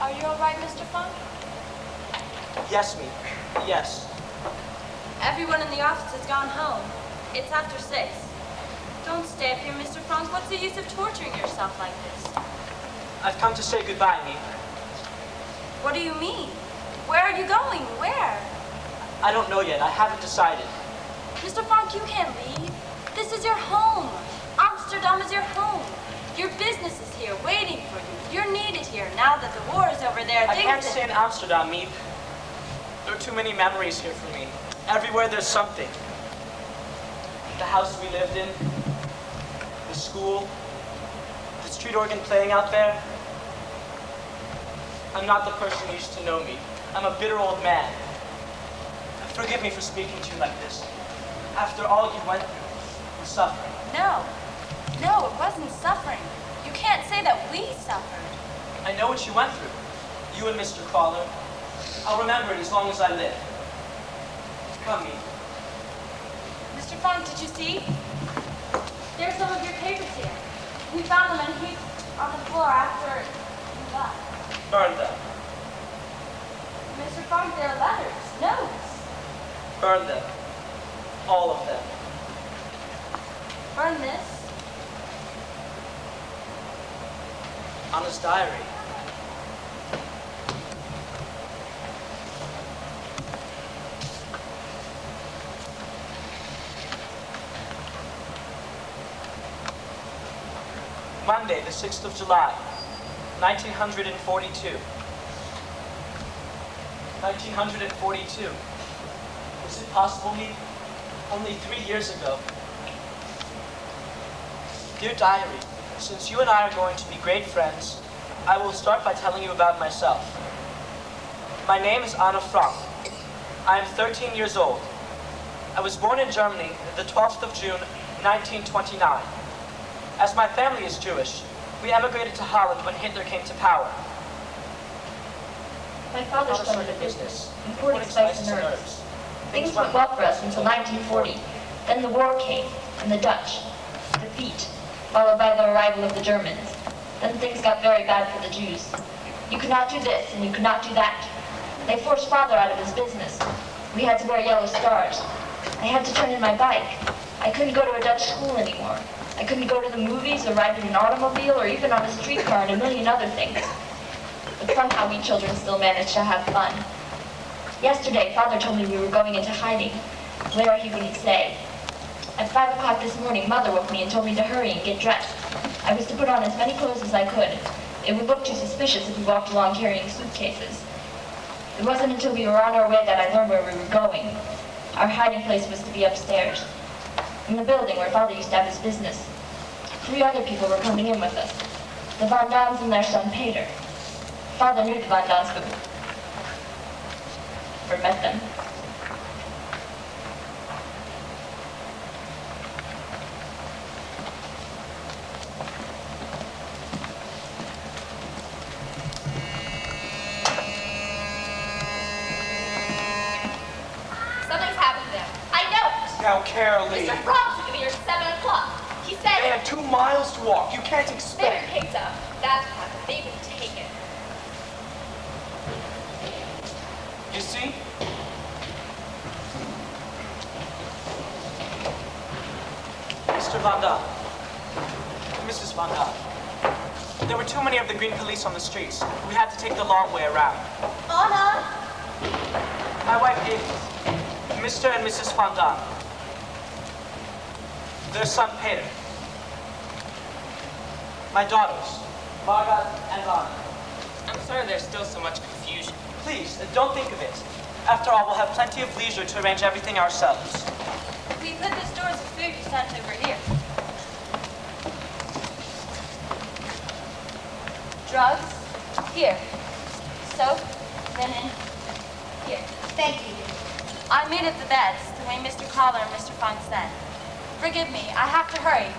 Are you all right, Mr. Funk? Yes, me. Yes. Everyone in the office has gone home. It's after 6. Don't stay up here, Mr. Funk. What's the use of torturing yourself like this? I've come to say goodbye, me. What do you mean? Where are you going? Where? I don't know yet. I haven't decided. Mr. Funk, you can't leave. This is your home. Amsterdam is your home. Your business is here, waiting for you. You're needed here. Now that the war is over there, I can't stay in Amsterdam, me. There are too many memories here for me. Everywhere there's something. The house we lived in, the school, the street organ playing out there. I'm not the person you used to know me. I'm a bitter old man. Forgive me for speaking to you like this. After all you went through, the suffering. No, it wasn't suffering. You can't say that we suffered. I know what you went through. You and Mr. Crawler. I'll remember it as long as I live. Come, me. Mr. Funk, did you see? There's some of your papers here. We found them in heaps on the floor after you left. Burn them. Mr. Funk, they're letters, notes. Burn them. All of them. Burn this. Anna's diary. Monday, the 6th of July, 1942. 1942. Is it possible, me? Only 3 years ago. Dear Diary, since you and I are going to be great friends, I will start by telling you about myself. My name is Anna Frank. I am 13 years old. I was born in Germany the 12th of June, 1929. As my family is Jewish, we emigrated to Holland when Hitler came to power. My father started a business, importing spices and herbs. Things went well for us until 1940. Then the war came, and the Dutch. Defeat, followed by the arrival of the Germans. Then things got very bad for the Jews. You could not do this, and you could not do that. They forced father out of his business. We had to wear yellow stars. I had to turn in my bike. I couldn't go to a Dutch school anymore. I couldn't go to the movies or ride in an automobile or even on a streetcar and a million other things. But somehow we children still managed to have fun. Yesterday, father told me we were going into hiding. Where, he wouldn't say. At 5 o'clock this morning, mother woke me and told me to hurry and get dressed. I was to put on as many clothes as I could. It would look too suspicious if we walked along carrying suitcases. It wasn't until we were on our way that I learned where we were going. Our hiding place was to be upstairs, in the building where father used to have his business. 3 other people were coming in with us. The Van Dams and their son Peter. Father knew the Van Dams, or met them. Something's happened to them. I know it. Now, Carolee. Mr. Frost will give me your 7 o'clock. He said They had 2 miles to walk. You can't they were expect. picked up. That's what happened. They've been taken. You see? Mr. Van Dam. Mrs. Van Dam. There were too many of the green police on the streets. We had to take the long way around. Anna! My wife Edith, Mr. and Mrs. Van Dam. Their son Peter. My daughters, Margaret and Anna. I'm sorry there's still so much confusion. Please, don't think of it. After all, we'll have plenty of leisure to arrange everything ourselves. We put the stores of food you sent over here. Drugs? Here. Soap? Linen? Here. Thank you. I made up the beds, the way Mr. Collar and Mr. Funk said. Forgive me, I have to hurry.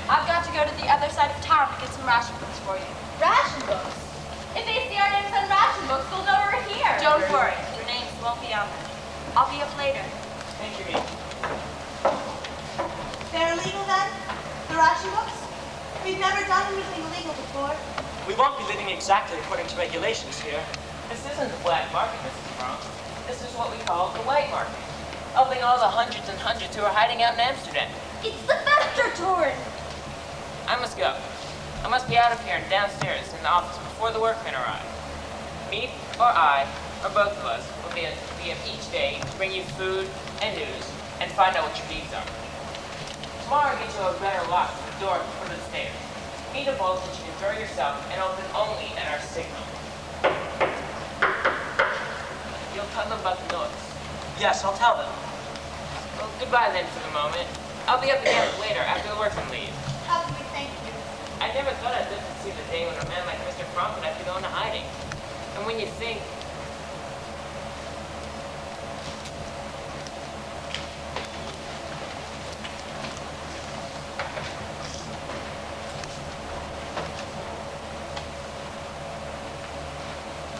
I've got to go to the other side of town to get some ration books for you. Ration books? If they see our names on ration books, they'll know we're here. Don't worry, your names won't be on them. I'll be up later. Thank you, Eve. They're illegal then? The ration books? We've never done anything illegal before. We won't be living exactly according to regulations here. This isn't the black market, Mrs. Frank. This is what we call the white market. Helping all the hundreds and hundreds who are hiding out in Amsterdam. It's the Westertoren. I must go. I must be out of here and downstairs in the office before the workmen arrive. Me, or I, or both of us, will be up each day to bring you food and news and find out what your needs are. Tomorrow I'll get you a better lock to the door at the foot of the stairs. Need a bolt that you can throw yourself and open only at our signal. You'll tell them about the noise. Yes, I'll tell them. Well, goodbye then for the moment. I'll be up again later after the workmen leave. How can we thank you? I never thought I'd live to see the day when a man like Mr. Frank would have to go into hiding. And when you think...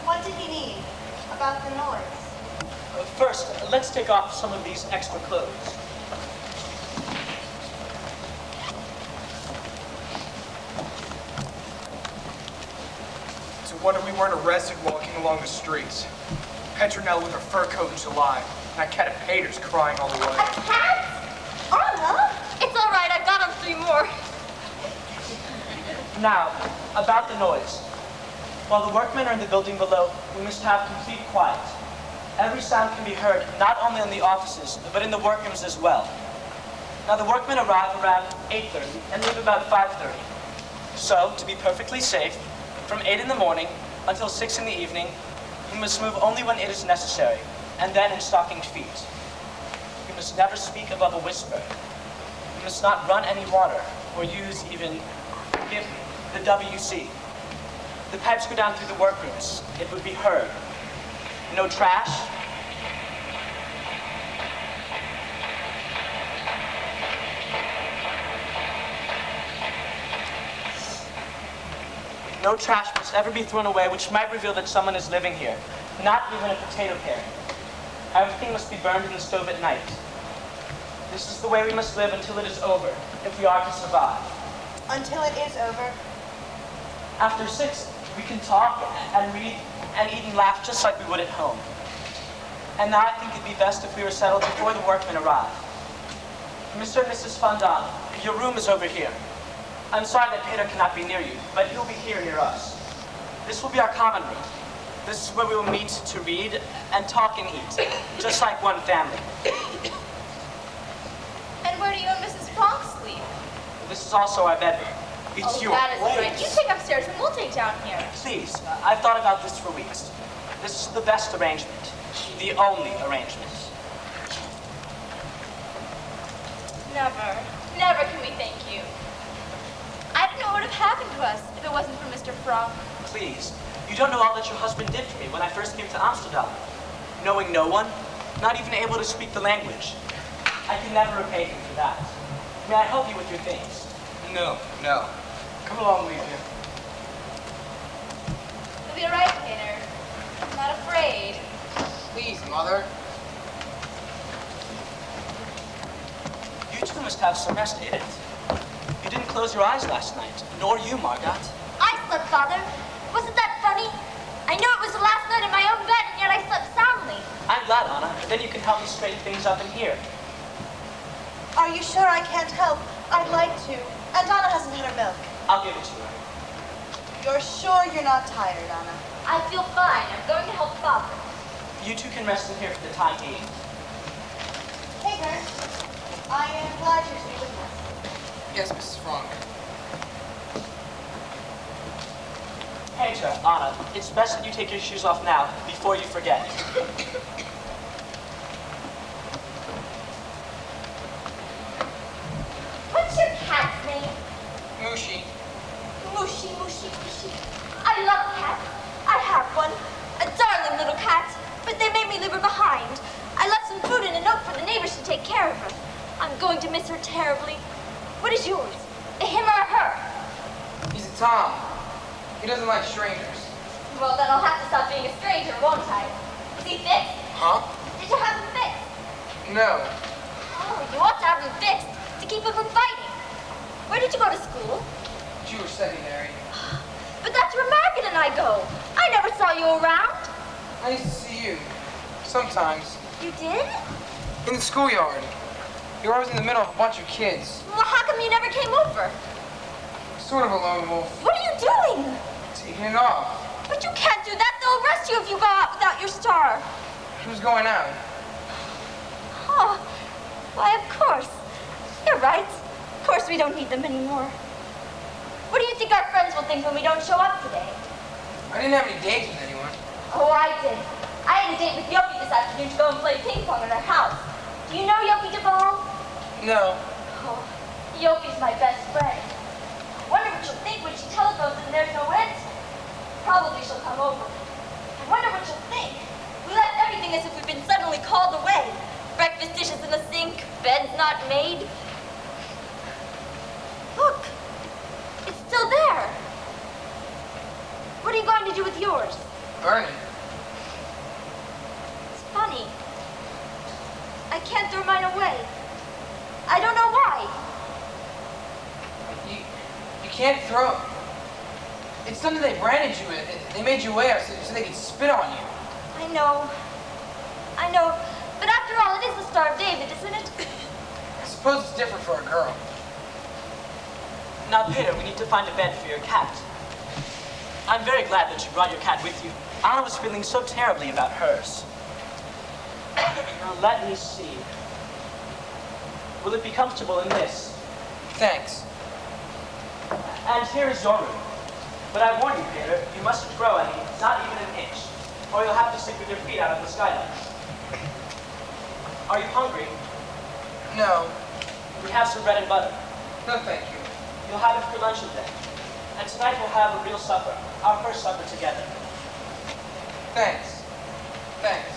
What did he mean about the noise? First, let's take off some of these extra clothes. So wonder we weren't arrested walking along the streets. Petronella with her fur coat in July, and I cat at Pater's crying all the way. Cat? Anna? It's all right, I've got on 3 more. Now, about the noise. While the workmen are in the building below, we must have complete quiet. Every sound can be heard, not only in the offices, but in the workrooms as well. Now, the workmen arrive around 8:30 and leave about 5:30. So, to be perfectly safe, from 8 in the morning until 6 in the evening, we must move only when it is necessary, and then in stockinged feet. We must never speak above a whisper. We must not run any water, or use even, forgive me, the WC. The pipes go down through the workrooms. It would be heard. No trash. No trash must ever be thrown away which might reveal that someone is living here. Not even a potato paring. Everything must be burned in the stove at night. This is the way we must live until it is over, if we are to survive. Until it is over. After 6, we can talk and read and eat and laugh just like we would at home. And now I think it'd be best if we were settled before the workmen arrive. Mr. and Mrs. Fondant, your room is over here. I'm sorry that Peter cannot be near you, but he'll be here near us. This will be our common room. This is where we will meet to read and talk and eat, just like one family. And where do you and Mrs. Frank sleep? This is also our bedroom. It's your that is place. great. You take upstairs and we'll take down here. Please, I've thought about this for weeks. This is the best arrangement, the only arrangement. Never can we thank you. I don't know what would have happened to us if it wasn't for Mr. Frank. Please, you don't know all that your husband did for me when I first came to Amsterdam. Knowing no one, not even able to speak the language. I can never repay him for that. May I help you with your things? No. Come along, Legion. You'll be all right, Peter. I'm not afraid. Please, Mother. You two must have some rest, Edith. You didn't close your eyes last night, nor you, Margot. I slept, Father. Wasn't that funny? I knew it was the last night in my own bed, and yet I slept soundly. I'm glad, Anna, but then you can help me straighten things up in here. Are you sure I can't help? I'd like to. And Anna hasn't had her milk. I'll give it to her. You're sure you're not tired, Anna? I feel fine. I'm going to help Father. You two can rest in here for the time being. Hager, I am glad you're to be with us. Yes, Mrs. Frank. Petra, Anna, it's best that you take your shoes off now, before you forget. What's your cat's name? Mushy. Mushy, mushy, mushy. I love cats. I have one. A darling little cat. But they made me leave her behind. I left some food and a note for the neighbors to take care of her. I'm going to miss her terribly. What is yours? A him or a her? He's a Tom. He doesn't like strangers. Well, then I'll have to stop being a stranger, won't I? Is he fixed? Huh? Did you have him fixed? No. Oh, you ought to have him fixed to keep him from fighting. Where did you go to school? Jewish secondary. But that's where Margaret and I go. I never saw you around. I used to see you. Sometimes. You did? In the schoolyard. You're always in the middle of a bunch of kids. Well, how come you never came over? Sort of a lone wolf. What are you doing? Taking it off. But you can't do that. They'll arrest you if you go out without your star. Who's going out? Oh, why, of course. You're right. Of course we don't need them anymore. What do you think our friends will think when we don't show up today? I didn't have any dates with anyone. Oh, I did. I had a date with Yopi this afternoon to go and play ping pong at our house. Do you know Yopi DeVal? No. Oh, Yopi's my best friend. I wonder what she'll think when she telephones and there's no answer. Probably she'll come over. I wonder what she'll think. We left everything as if we'd been suddenly called away. Breakfast dishes in the sink, beds not made. Look, it's still there. What are you going to do with yours? Burn it. It's funny. I can't throw mine away. I don't know why. You can't throw it. It's something they branded you with. They made you wear so they could spit on you. I know. I know. But after all, it is the Star of David, isn't it? I suppose it's different for a girl. Now, Peter, we need to find a bed for your cat. I'm very glad that you brought your cat with you. Anna was feeling so terribly about hers. Now, let me see. Will it be comfortable in this? Thanks. And here is your room. But I warn you, Peter, you mustn't throw any, not even an inch, or you'll have to sleep with your feet out of the skylight. Are you hungry? No. We have some bread and butter. No, thank you. You'll have it for lunch with them. And tonight we'll have a real supper, our first supper together. Thanks. Thanks.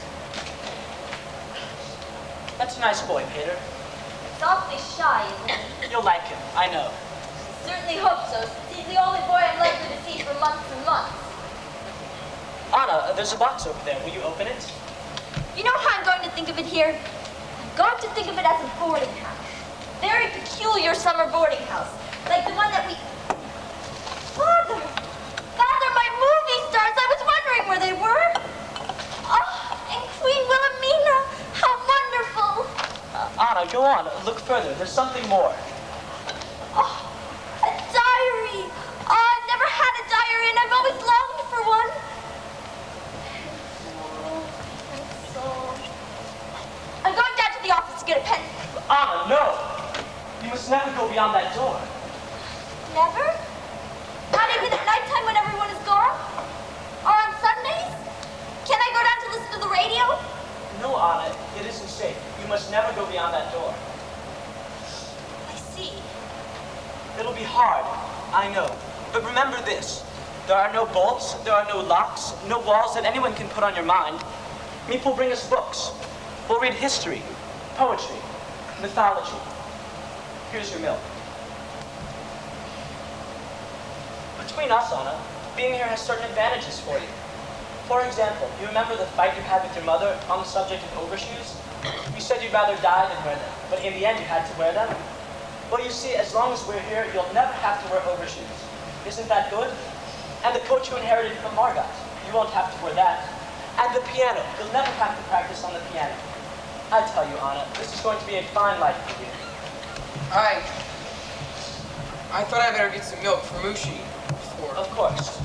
That's a nice boy, Peter. He's awfully shy, isn't he? You'll like him, I know. I certainly hope so, since he's the only boy I'm likely to see for months and months. Anna, there's a box over there. Will you open it? You know how I'm going to think of it here? I'm going to think of it as a boarding house. Very peculiar summer boarding house. Like the one that we... Father! Father, my movie stars! I was wondering where they were. Oh, and Queen Wilhelmina! How wonderful! Anna, go on. Look further. There's something more. Oh, a diary! Oh, I've never had a diary and I've always longed for one. I'm going down to the office to get a pencil. Anna, no! You must never go beyond that door. Never? Not even at nighttime when everyone is gone? Or on Sundays? Can I go down to listen to the radio? No, Anna, it isn't safe. You must never go beyond that door. I see. It'll be hard, I know. But remember this. There are no bolts, there are no locks, no walls that anyone can put on your mind. Meep will bring us books. We'll read history, poetry, mythology. Here's your milk. Between us, Anna, being here has certain advantages for you. For example, you remember the fight you had with your mother on the subject of overshoes? You said you'd rather die than wear them, but in the end you had to wear them. Well, you see, as long as we're here, you'll never have to wear overshoes. Isn't that good? And the coat you inherited from Margot, you won't have to wear that. And the piano, you'll never have to practice on the piano. I tell you, Anna, this is going to be a fine life for you. I thought I better get some milk for Mushi before. Of course.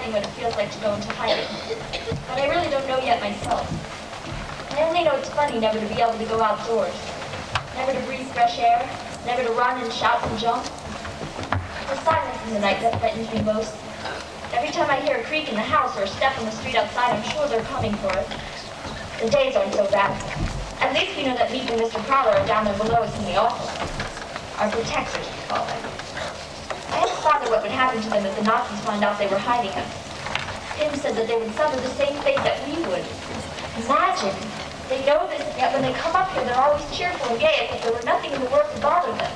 understanding what it feels like to go into hiding. But I really don't know yet myself. I only know it's funny never to be able to go outdoors. Never to breathe fresh air. Never to run and shout and jump. The silence in the night that frightens me most. Every time I hear a creak in the house or a step on the street outside, I'm sure they're coming for us. The days aren't so bad. At least we know that Meek and Mr. Prowler are down there below us in the office. Our protectors, we call them. I asked Father what would happen to them if the Nazis found out they were hiding us. Tim said that they would suffer the same fate that we would. Imagine. They know this, and yet when they come up here, they're always cheerful and gay as if there were nothing in the world to bother them.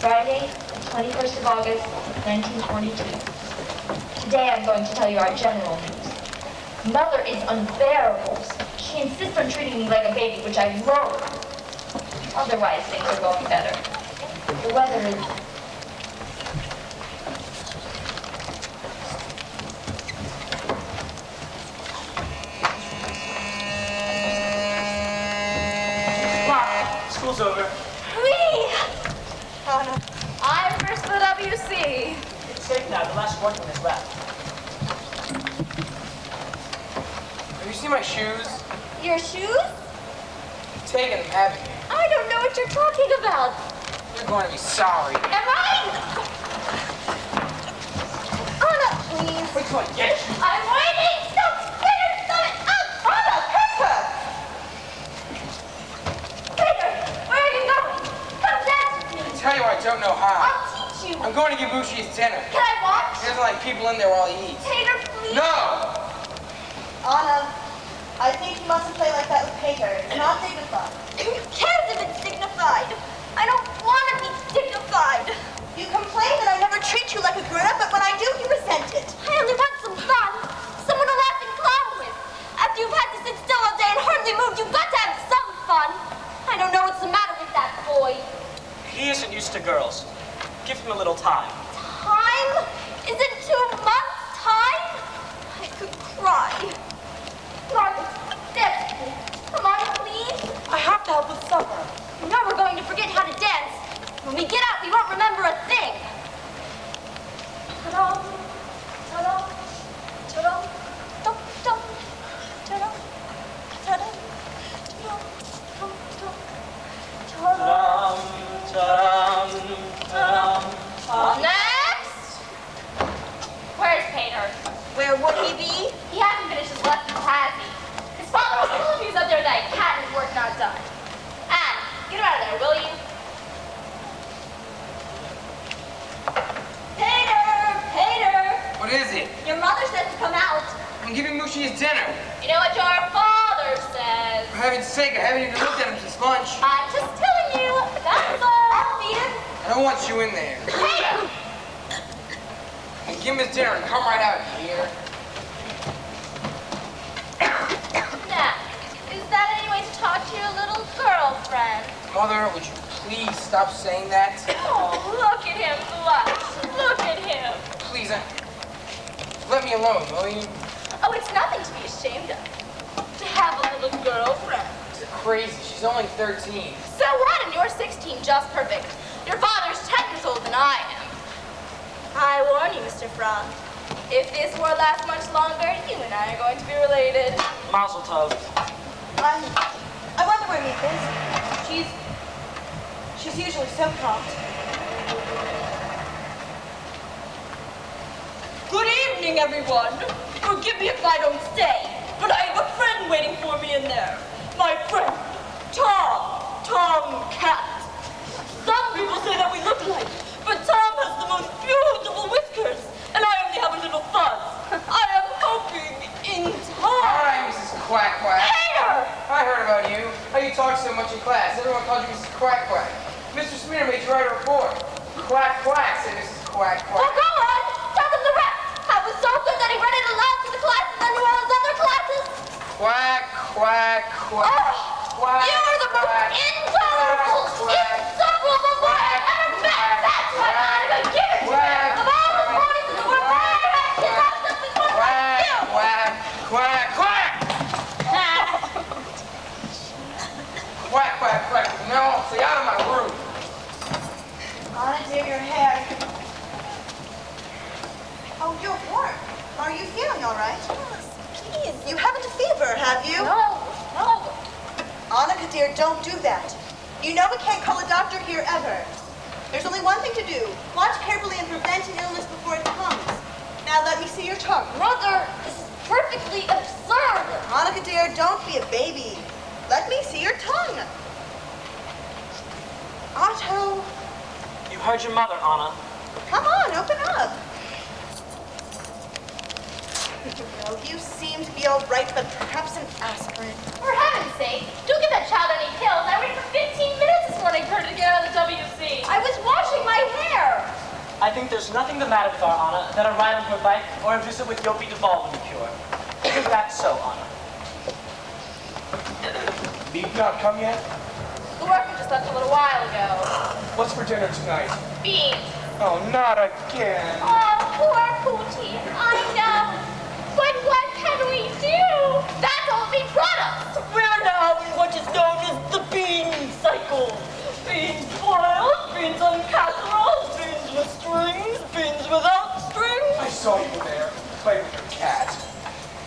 Friday, the 21st of August, 1942. Today I'm going to tell you our general news. Mother is unbearable. She insists on treating me like a baby, which I loathe. Otherwise, things are going better. The weather is... School's over. Whee! Anna, I'm first for the WC. It's safe now. The last workman is left. Have you seen my shoes? Your shoes? Taking them, haven't you? I don't know what you're talking about. You're going to be sorry. Am I? Anna, please. Wait till I get you. I'm waiting. Stop. Stop it. Anna, Pepper. Peter, where are you going? Come down to me. I tell you, I don't know how. I'll teach you. I'm going to give Bushi his dinner. Can I watch? He doesn't like people in there while he eats. Peter, please. No! Anna, I think you mustn't play like that with Peter. It's not dignified. Who cares if it's dignified? I don't want to be dignified. You complain that I never treat you like a grown-up, but when I do, you resent it. I only want some fun. Someone to laugh and clown with. After you've had to sit still all day and hardly move, you've got to have some fun. I don't know what's the matter with that boy. He isn't used to girls. Give him a little time. Time? Is it 2 months' time? I could cry. Margaret, dance with me. Come on, please. I have to help with supper. You know we're going to forget how to dance. When we get out, we won't remember a thing. Ta-da, ta-da, ta-da, dum, dum, ta-da, ta-da, ta-da, dum, dum, ta-da. Next! Where's Peter? Where would he be? He hasn't finished his lesson, has he? His father was telling me the other night, cat and work not done. Anne, get him out of there, will you? Peter! What is it? Your mother said to come out. I'm giving Bushi his dinner. You know what your father says. For heaven's sake, I haven't even looked at him since lunch. I'm just telling you. That's all. I'll feed him. I don't want you in there. Peter! And give him his dinner and come right out here. Now, is that any way to talk to your little girlfriend? Mother, would you please stop saying that? Oh, look at him blush. Look at him. Please, let me alone, will you? Oh, it's nothing to be ashamed of. To have a little girlfriend. You're crazy. She's only 13. So what? And you're 16, just perfect. Your father's 10 years older than I am. I warn you, Mr. Frank. If this war lasts much longer, you and I are going to be related. Mazel tov. I wonder where Meek is. She's usually so prompt. Good evening, everyone. Forgive me if I don't stay, but I have a friend waiting for me in there. My friend, Tom Cat. Some people say that we look alike, but Tom has the most beautiful whiskers, and I only have a little fuzz. I am hoping in All time. right, Mrs. Quack Quack. Peter! I heard about you. How you talk so much in class. Everyone called you Mrs. Quack Quack. Mr. Smear made you write a report. Quack Quack, said Mrs. Quack Well, Quack. go on. Tell them the rest. I was so good that he read it aloud to the class and then to all his other classes. Quack, quack, quack. Oh, Quack, you are the most quack, intolerable, quack, insufferable boy I've ever met. That's what I'm going to give it to you. Of all the boys in the world, I have to love something one like you. quack, quack, quack. Quack, quack, quack. No, stay out of my room. Anna, dear, your hair. Oh, Oh, you're warm. Are you feeling all right? Please. You haven't a fever, have you? No. Annika, dear, don't do that. You know we can't call a doctor here ever. There's only one thing to do. Watch carefully and prevent an illness before it comes. Now let me see your tongue. Mother, this is perfectly absurd. Annika, dear, don't be a baby. Let me see your tongue. Otto, You heard your mother, Anna. come on, open up. Well, you seem to be all right, but perhaps an aspirin. For heaven's sake, don't give that child any pills. I waited for 15 minutes this morning for her to get out of the WC. I was washing my hair. I think there's nothing the matter with our Anna than a ride on her bike or a visit with Yopi Duvall cure. Isn't that so, Anna? Meat not come yet? The workman just left a little while ago. What's for dinner tonight? Beans. Oh, not again. Oh, poor Pootie. I know. But what can we do? That's all we brought us. We're now in what is known as the bean cycle. Beans boiled, beans on casserole, beans with strings, beans without strings. I saw you there, playing with your cat.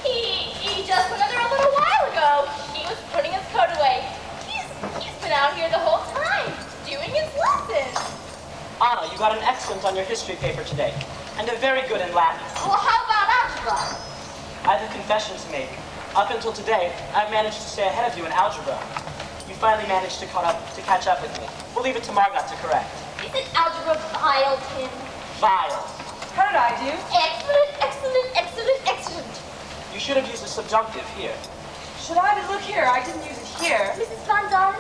He just went under a little while ago. He was putting his coat away. He's been out here the whole time, doing his lessons. Anna, you got an excellent on your history paper today, and a very good in Latin. Well, how about algebra? I have a confession to make. Up until today, I've managed to stay ahead of you in algebra. You finally managed to catch up with me. We'll leave it to Margot to correct. Isn't algebra vile, Tim? Vile. How did I do? Excellent. You should have used the subjunctive here. Should I? But look here, I didn't use it here. Mrs. Van Dorn,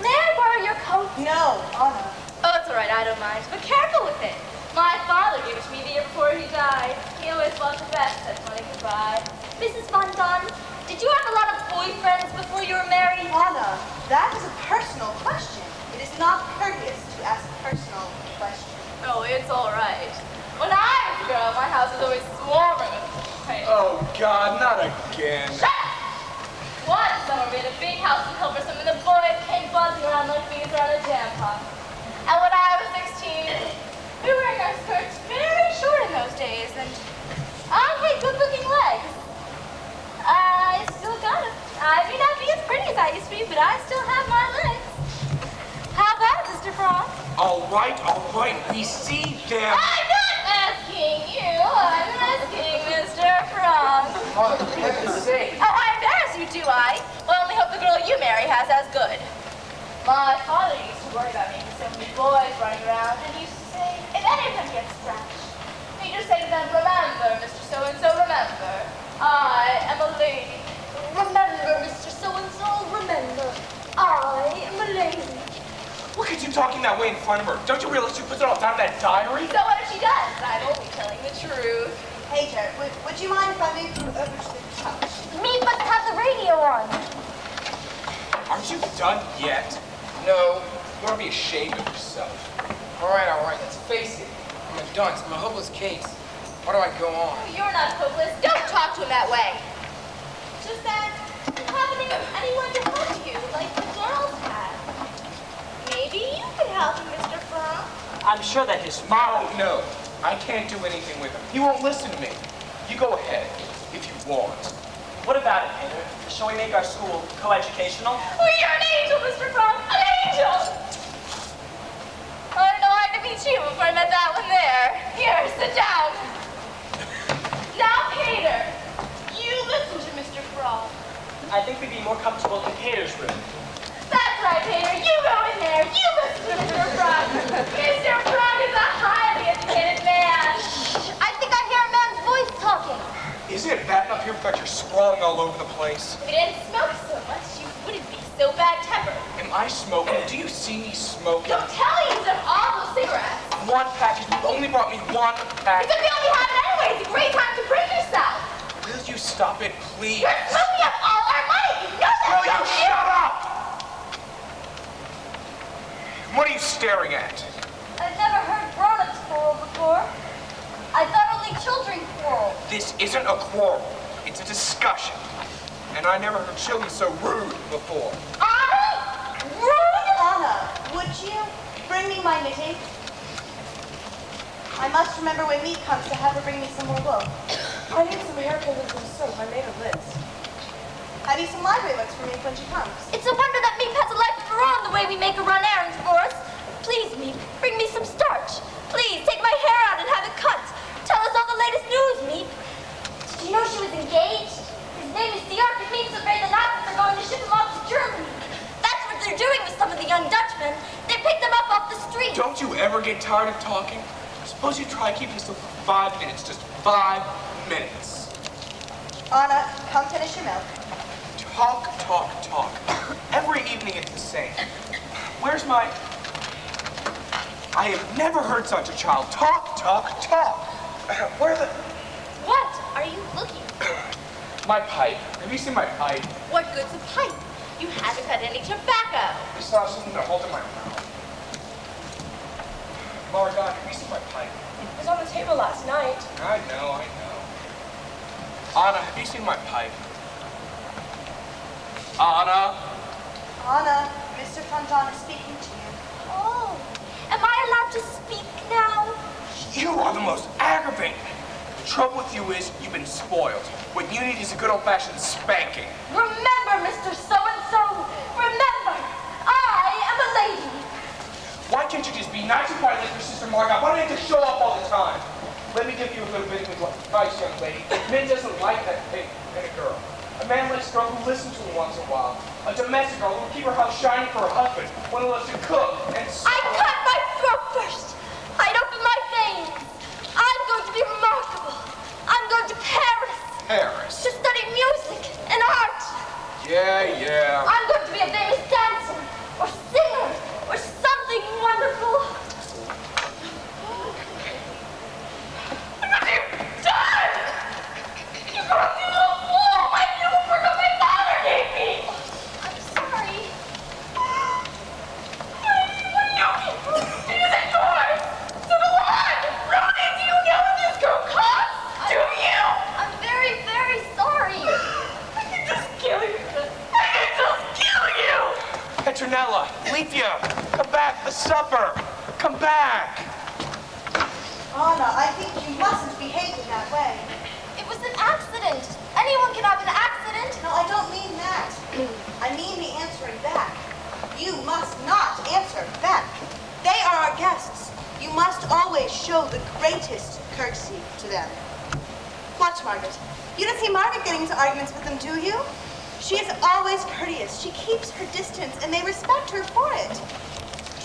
may I borrow your coat? No, Anna. Oh, it's all right. I don't mind. But careful with it. My father gave it to me the year before he died. He always loved the best. That's when he could buy. Mrs. Van Dorn, did you have a lot of boyfriends before you were married? Anna, that is a personal question. It is not courteous to ask personal questions. Oh, it's all right. When I was a girl, my house was always swarming with boys. Oh, God, not again. Shut up! One summer we had a big house in Hilversum, and the boys came buzzing around like bees around a jam pot. And when I was 16, we were wearing our skirts very short in those days, and I had good-looking legs. I still got them. I may not be as pretty as I used to be, but I still have my legs. How about it, Mr. Frog? All right, we see them. I'm not asking you. I'm asking Mr. Frog. Mother, for heaven's sake. Oh, I embarrass you, do I? Well, I only hope the girl you marry has as good. My father used to worry about me with so many boys running around, and he used to say, if any of them get scratched, he just say to them, remember, Mr. So-and-so, remember, I am a lady. Remember, Mr. So-and-so, remember, I am a lady. Look at you talking that way in front of her. Don't you realize you put it all down in that diary? So what if she does? I'm only telling the truth. Hey, Jared, would you mind if I moved you over to the couch? Me must have the radio on. Aren't you done yet? No, you ought to be ashamed of yourself. All right, let's face it. I'm a dunce. I'm a hopeless case. Why do I go on? You're not hopeless. Don't talk to him that way. Just that you haven't anyone to help you like the girls have. Maybe you could help him, Mr. Frog. I'm sure that his Oh, mom... no. I can't do anything with him. He won't listen to me. You go ahead, if you want. What about it, Peter? Shall we make our school coeducational? Oh, you're an angel, Mr. Frog. An angel! I don't know how to meet you before I met that one there. Here, sit down. Now, Peter, you listen to Mr. Frog. I think we'd be more comfortable in Peter's room. That's right, Peter. You go in there. You listen to Mr. Frog. Mr. Frog is a highly educated man. I think I hear a man's voice talking. Isn't it bad enough here without you sprawling all over the place? If you didn't smoke so much, you wouldn't be so bad-tempered. Am I smoking? Do you see me smoking? Don't tell me you took all those cigarettes. One package. You only brought me one package. Because we only have it anyway. It's a great time to bring yourself. Will you stop it, please? You're smoking up all our money. You know that, Will you don't you? shut up? What are you staring at? I've never heard grown-ups quarrel before. I thought only children quarrel. This isn't a quarrel. It's a discussion. And I never heard children so rude before. Rude! Anna, would you bring me my knitting? I must remember when meat comes to have her bring me some more wool. I need some hair color and some soap. I made a list. Have you some library books for me when she comes? It's a wonder that Meep has a life of her own the way we make her run errands for us. Please, Meep, bring me some starch. Please, take my hair out and have it cut. Tell us all the latest news, Meep. Did you know she was engaged? His name is Theark, and Meep's afraid the Nazis are going to ship him off to Germany. That's what they're doing with some of the young Dutchmen. They picked them up off the street. Don't you ever get tired of talking? Suppose you try keeping still for 5 minutes, just 5 minutes. Anna, come finish your milk. Talk, talk, talk. Every evening it's the same. Where's my... I have never heard such a child. Talk, talk, talk. Where the... What are you looking for? My pipe. Have you seen my pipe? What good's a pipe? You haven't had any tobacco. It's not something to hold in my mouth. Margot, have you seen my pipe? It was on the table last night. I know. Anna, have you seen my pipe? Anna? Anna, Mr. Fondant is speaking to you. Oh, am I allowed to speak now? You are the most aggravating. The trouble with you is you've been spoiled. What you need is a good old-fashioned spanking. Remember, Mr. So-and-so, remember, I am a lady. Why can't you just be nice and quiet like your sister Margot? Why do you have to show up all the time? Let me give you a little bit of advice, young lady. Men doesn't like that thing in a girl. A man likes a girl who listens to him once in a while. A domestic girl who will keep her house shining for her husband, one who loves to cook and sew. I cut my throat first. I'd open my veins. I'm going to be remarkable. I'm going to Paris. Paris? To study music and art. Yeah. I'm going to be a famous dancer or singer or something wonderful. What have you done? You broke through the wall. I knew it was what my father gave me. I'm sorry. What are you? It isn't yours. So go on. Ronnie, do you know what this girl costs? Do you? I'm very, very sorry. I can just kill you. Petronella, Lethea, come back. The supper. Come back. Anna, I think you mustn't behave in that way. It was an accident. Anyone can have an accident. No, I don't mean that. I mean the answering back. You must not answer back. They are our guests. You must always show the greatest courtesy to them. Watch Margaret. You don't see Margaret getting into arguments with them, do you? She is always courteous. She keeps her distance, and they respect her for it.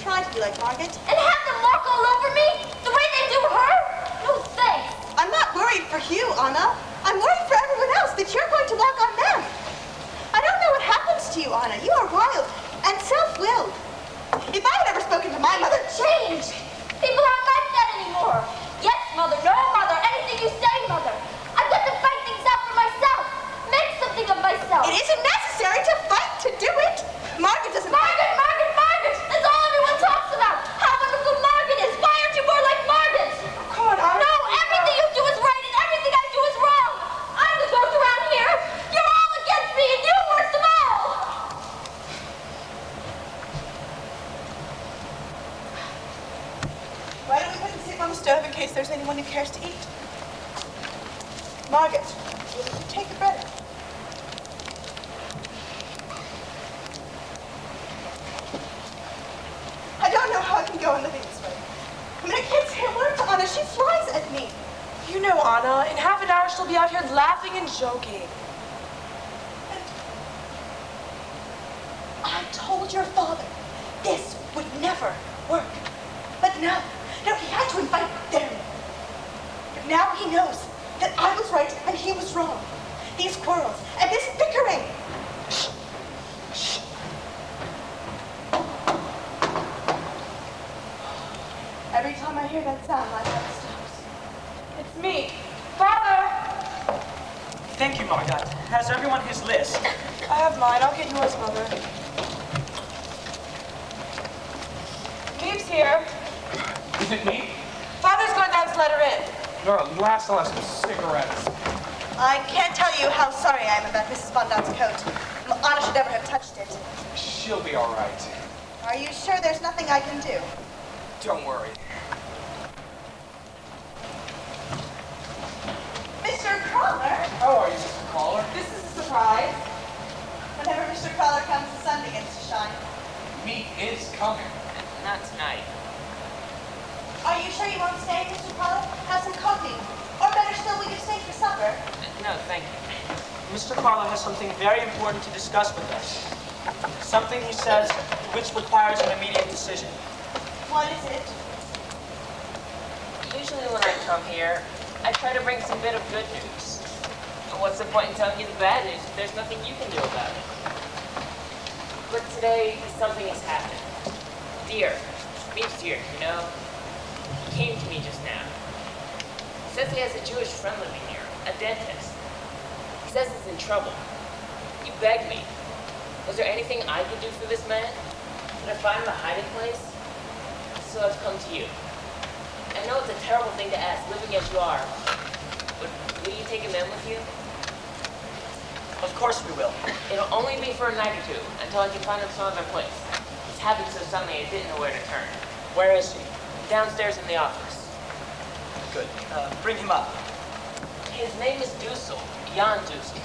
Try to be like Margaret. And have them walk all over me the way they do her? No thanks. I'm not worried for you, Anna. I'm worried for everyone else that you're going to walk on them. I don't know what happens to you, Anna. You are wild and self-willed. If I had ever spoken to my mother... Changed. People aren't like that anymore. Yes, Mother. No, Mother. Anything you say, Mother. I've got to fight things out for myself. Make something of myself. It isn't necessary to fight to do it. Margaret doesn't... Margaret! That's all everyone talks about. How wonderful Margaret is. Why aren't you more like Margaret? Come on, Anna. No, everything you do is right and everything I do is wrong. I'm the ghost around here. You're all against me and you worst of all. Why don't we put the soup on the stove in case there's anyone who cares to eat? Margaret, take the bread. I don't know how I can go on living this way. I mean, I can't say a word to Anna. She flies at me. You know, Anna, in half an hour she'll be out here laughing and joking. I told your father this would never work. But no, he had to invite them. But now he knows that I was right and he was wrong. These quarrels and this bickering. Shh. Every time I hear that sound, my heart stops. It's me. Father! Thank you, Margot. Has everyone his list? I have mine. I'll get yours, Mother. Meep's here. Is it me? Father's going down to let her in. No, last cigarettes. I can't tell you how sorry I am about Mrs. Fondant's coat. Anna should never have touched it. She'll be all right. Are you sure there's nothing I can do? Don't worry. surprise. Whenever Mr. Crawler comes, the sun begins to shine. Meat is coming. Not tonight. Are you sure you won't stay, Mr. Crawler? Have some coffee. Or better still, we could stay for supper. No, thank you. Mr. Crawler has something very important to discuss with us. Something he says which requires an immediate decision. What is it? Usually when I come here, I try to bring some bit of good news. But what's the point in telling you the bad news if there's nothing you can do about it? But today, something has happened. Dear, Beef's here, you know? He came to me just now. He says he has a Jewish friend living here, a dentist. He says he's in trouble. He begged me. Was there anything I could do for this man? Could I find him a hiding place? So I've come to you. I know it's a terrible thing to ask, living as you are, but will you take him in with you? Of course we will. It'll only be for a night or two, until I can find him some other place. It's happened so suddenly I didn't know where to turn. Where is he? Downstairs in the office. Good. Bring him up. His name is Dussel, Jan Dussel.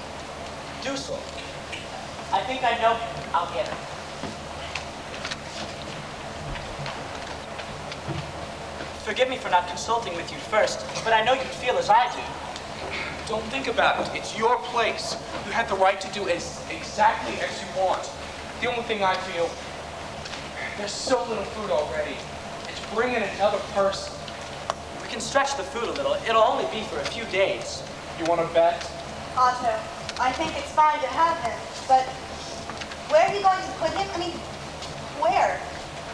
Dussel. I think I know him. I'll get him. Forgive me for not consulting with you first, but I know you feel as I do. Don't think about it. It's your place. You have the right to do exactly as you want. The only thing I feel, there's so little food already. It's bringing another person. We can stretch the food a little. It'll only be for a few days. You want to bet? Otto, I think it's fine to have him, but where are you going to put him? I mean, where?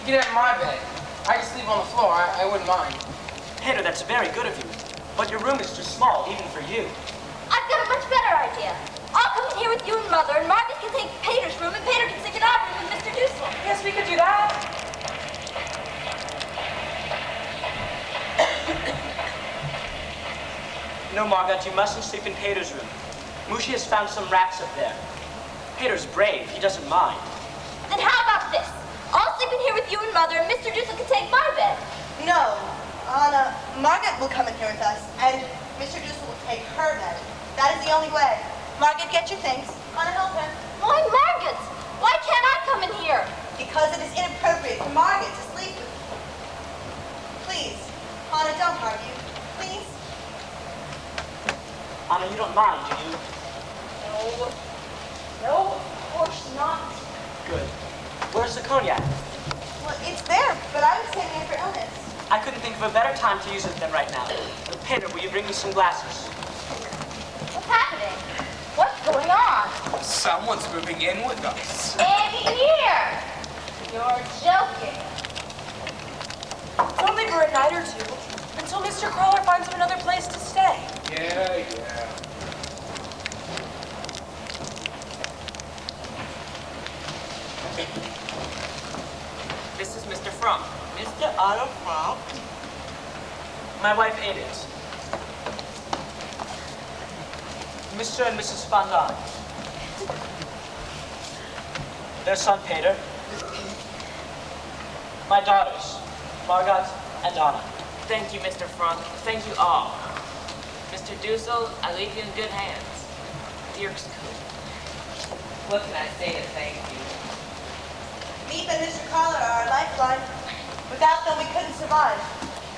Get out of my bed. I can sleep on the floor. I wouldn't mind. Peter, that's very good of you. But your room is too small, even for you. I've got a much better idea. I'll come in here with you and Mother, and Margaret can take Peter's room, and Peter can sleep in our room with Mr. Dussel. Yes, we could do that. No, Margaret, you mustn't sleep in Peter's room. Mushi has found some rats up there. Peter's brave. He doesn't mind. Then how about this? I'll sleep in here with you and Mother, and Mr. Dussel can take my bed. No, Anna, Margaret will come in here with us, and Mr. Dussel will take her bed. That is the only way. Margaret, get your things. Anna, help him. Why, Margaret? Why can't I come in here? Because it is inappropriate for Margaret to sleep with you. Please, Anna, don't argue. Please. Anna, you don't mind, do you? No. No, of course not. Good. Where's the cognac? Well, it's there, but I was saving it for illness. I couldn't think of a better time to use it than right now. Peter, will you bring me some glasses? What's happening? What's going on? Someone's moving in with us. In here! You're joking. It's only for a night or two, until Mr. Crawler finds him another place to stay. Yeah. This is Mr. Frump. Mr. Otto Frump. My wife, Edith. Mr. and Mrs. Van Daan. Their son, Peter. My daughters, Margot and Anna. Thank you, Mr. Frump. Thank you all. Mr. Dussel, I leave you in good hands. Dirk's cool. What can I say to thank you? Meep and Mr. Crawler are our lifeline. Without them, we couldn't survive.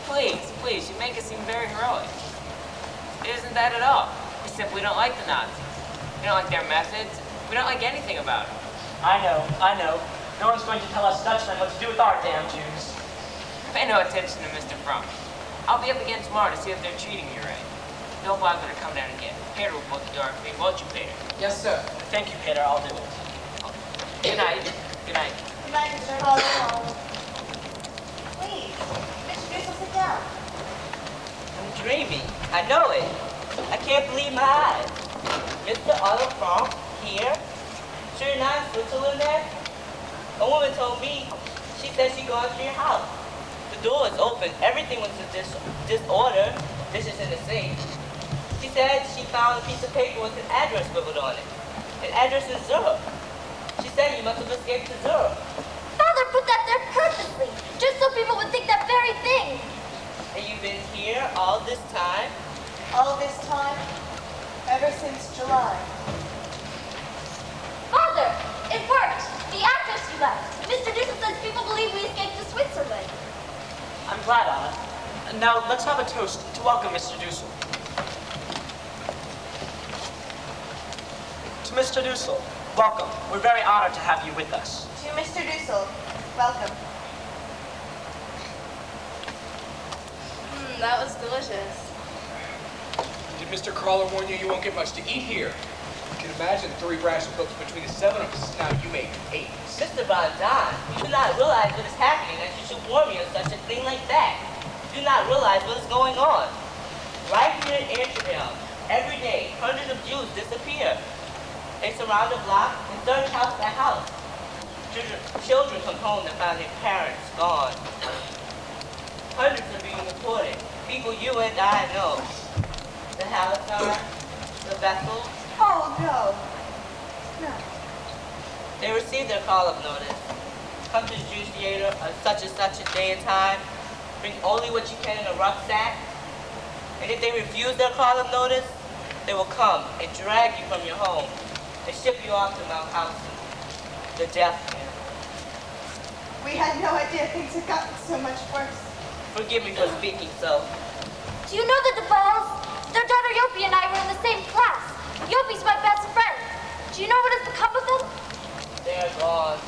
Please, you make it seem very heroic. It isn't that at all. We simply don't like the Nazis. We don't like their methods. We don't like anything about them. I know. No one's going to tell us Dutchmen what to do with our damn Jews. Pay no attention to Mr. Frump. I'll be up again tomorrow to see if they're treating me right. Don't bother to come down again. Peter will book the door for me, won't you, Peter? Yes, sir. Thank you, Peter. I'll do it. Good night. Good night. Good night, Mr. Crawler. Please, Mr. Dussel, sit down. I'm dreaming. I know it. I can't believe my eyes. Mr. Otto Frump here. Sure you're not in Switzerland there? A woman told me. She said she'd go to your house. The door is open. Everything was in disorder. Dishes in the sink. She said she found a piece of paper with an address scribbled on it. An address in Zurich. She said you must have escaped to Zurich. Father put that there purposely, just so people would think that very thing. And you've been here all this time? All this time, ever since July. The actress you left. Mr. Dussel says people believe we escaped to Switzerland. I'm glad, Anna. Now, let's have a toast to welcome Mr. Dussel. To Mr. Dussel, welcome. We're very honored to have you with us. To Mr. Dussel, welcome. That was delicious. Did Mr. Crawler warn you won't get much to eat here? You can imagine 3 ration books between the 7 of us. Now you made 8. Mr. Von Don, you do not realize what is happening that you should warn me of such a thing like that. You do not realize what is going on. Right here in Amsterdam, every day, hundreds of Jews disappear. They surround the block and search house by house. Children come home to find their parents gone. Hundreds are being reported. People you and I know. The Halifax, the vessel. Oh, no. No. They receive their call-up notice. Come to the Jewish theater on such and such a day and time. Bring only what you can in a rucksack. And if they refuse their call-up notice, they will come and drag you from your home and ship you off to Mount House, the death camp. We had no idea things had gotten so much worse. Forgive me for speaking so. Do you know that the Balls, their daughter Yopi and I were in the same class? Yopi's my best friend. Do you know what has become of them? They're gone,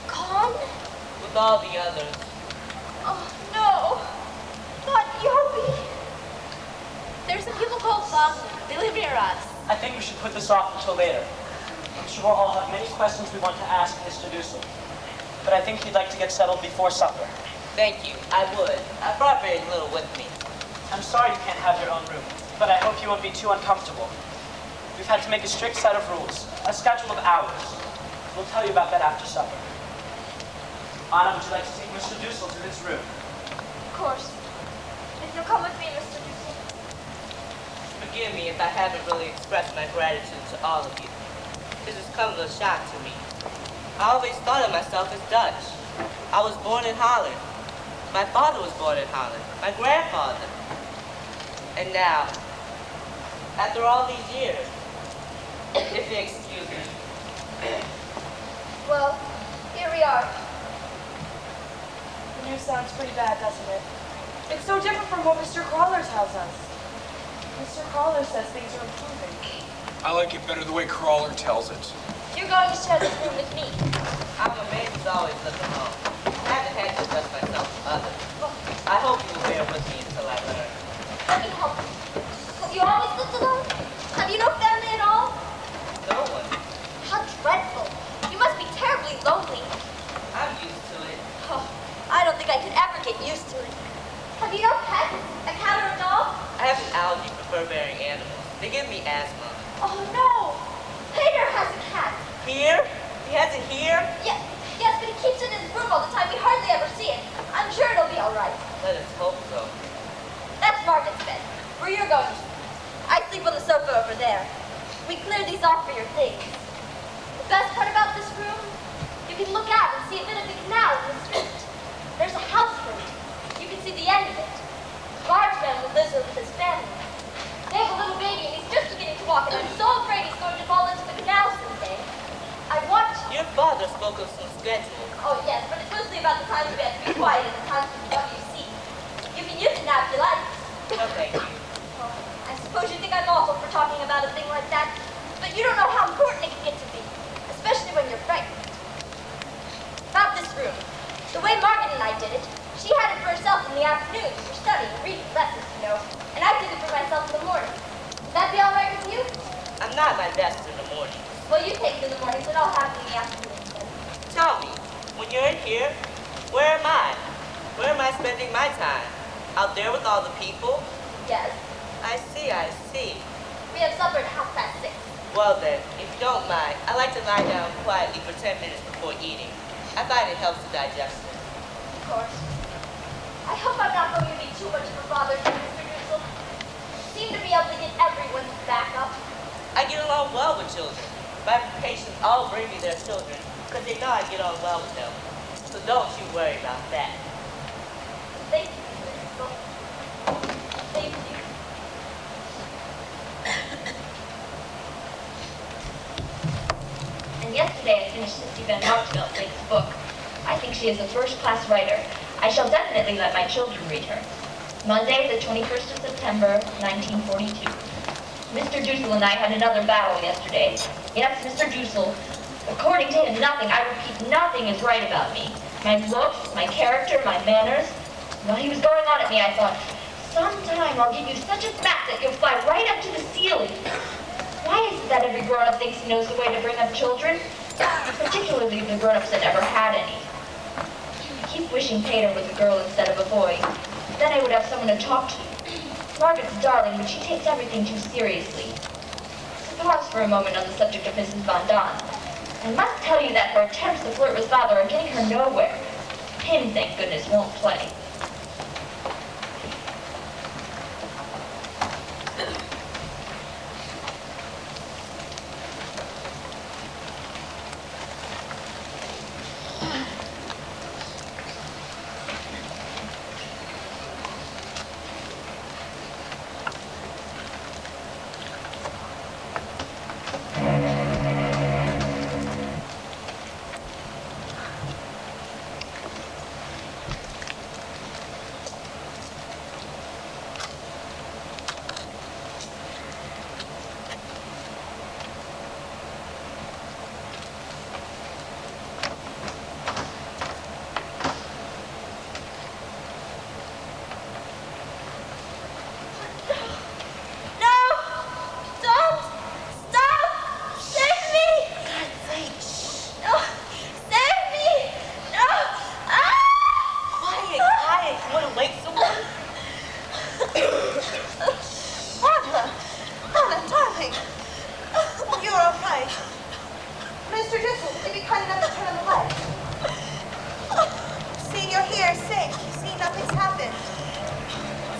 Gone? with all the others. Oh, no. Not Yopi. There's some people called Boston. They live near us. I think we should put this off until later. I'm sure we'll all have many questions we want to ask Mr. Dussel. But I think he'd like to get settled before supper. Thank you, I would. I brought very little with me. I'm sorry you can't have your own room, but I hope you won't be too uncomfortable. We've had to make a strict set of rules, a schedule of hours. We'll tell you about that after supper. Anna, would you like to take Mr. Dussel to his room? Of course. If you'll come with me, Mr. Dussel. Forgive me if I haven't really expressed my gratitude to all of you. This has come as a shock to me. I always thought of myself as Dutch. I was born in Holland. My father was born in Holland. My grandfather. And now, after all these years, if you excuse me. Well, here we are. The news sounds pretty bad, doesn't it? It's so different from what Mr. Crawler tells us. Mr. Crawler says things are improving. I like it better the way Crawler tells it. You're going to share this room with me. I'm a man who's always looking home. I haven't had to adjust myself to others. I hope you will bear with me until I learn. Let me help you. Have you always lived alone? Have you no family at all? No one. How dreadful. You must be terribly lonely. I'm used to it. Oh, I don't think I could ever get used to it. Have you no pets? A cat or a dog? I have an allergy for fur-bearing animals. They give me asthma. Oh, no. Peter has a cat. Here? He has it here? Yes, but he keeps it in his room all the time. We hardly ever see it. I'm sure it'll be all right. Let us hope so. That's Margaret's bed, where you're going. I sleep on the sofa over there. We cleared these off for your things. The best part about this room, you can look out and see a bit of the canal in the street. There's a house for you. You can see the end of it. A large man who lives there with his family. They have a little baby and he's just beginning to walk, and I'm so afraid he's going to fall into the canal someday. I want to. Your father spoke of some schedule. Oh, yes, but it's mostly about the times we have to be quiet and the times we WC. You can use it now if you like. No, thank you. Well, I suppose you think I'm awful for talking about a thing like that, but you don't know how important it can get to be, especially when you're frightened. About this room. The way Margaret and I did it, she had it for herself in the afternoons for studying and reading lessons, you know, and I did it for myself in the morning. Would that be all right with you? I'm not my best in the morning. Well, you take it in the mornings and I'll have it in the afternoons then. Tell me, when you're in here, where am I? Where am I spending my time? Out there with all the people? Yes. I see. We have supper at 6:30. Well then, if you don't mind, I like to lie down quietly for 10 minutes before eating. I find it helps the digestion. Of course. I hope I'm not going to be too much of a bother to Mr. Dussel. You seem to be able to get everyone's back up. I get along well with children. My patients all bring me their children because they know I get on well with them. So don't you worry about that. Thank you, Mr. Dussel. Thank you. And yesterday I finished Sissy Van Marksvelt's book. I think she is a first-class writer. I shall definitely let my children read her. Monday, the 21st of September, 1942. Mr. Dussel and I had another battle yesterday. Yes, Mr. Dussel. According to him, nothing, I repeat, nothing is right about me. My looks, my character, my manners. While he was going on at me, I thought, sometime I'll give you such a smack that you'll fly right up to the ceiling. Why is it that every grown-up thinks he knows the way to bring up children? Particularly the grown-ups that never had any. I keep wishing Pater was a girl instead of a boy. Then I would have someone to talk to. Margaret's darling, but she takes everything too seriously. To pause for a moment on the subject of Mrs. Von Don. I must tell you that her attempts to flirt with Father are getting her nowhere. Him, thank goodness, won't play.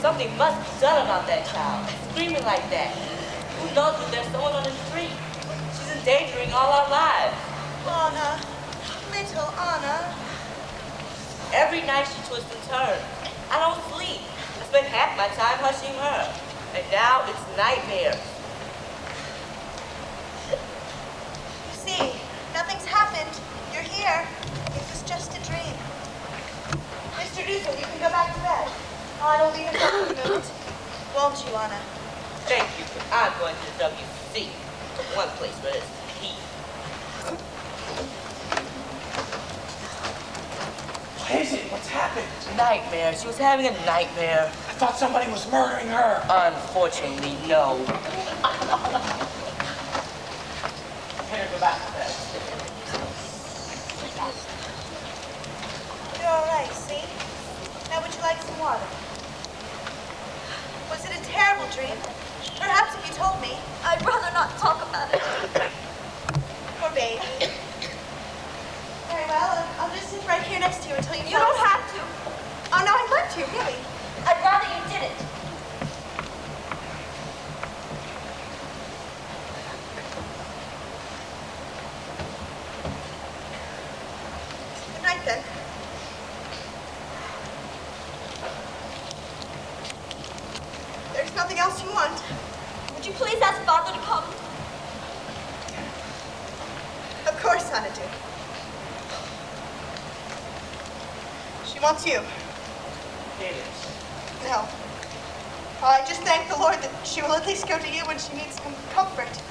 Something must be done about that child. Screaming like that. Who knows if there's someone on the street? She's endangering all our lives. Anna, little Anna. Every night she twists and turns. I don't sleep. I spend half my time hushing her. And now it's nightmares. You see, nothing's happened. You're here. It was just a dream. Mr. Dussel, you can go back to bed. Anna will be in a minute. Won't you, Anna? Thank you, but I'm going to the WC. One place where there's peace. What is it? What's happened? Nightmare. She was having a nightmare. I thought somebody was murdering her. Unfortunately, no. Here, go back to bed. You're all right, see? Now would you like some water? Was it a terrible dream? Perhaps if you told me. I'd rather not talk about it. Poor baby. Very well, I'll just sit right here next to you until you You don't have to. Oh, no, I'd love to, really. I'd rather you didn't. Good night, then. There's nothing else you want. Would you please ask Father to come? Of course, Anna, do. She wants you. It is. No. I just thank the Lord that she will at least go to you when she needs comfort.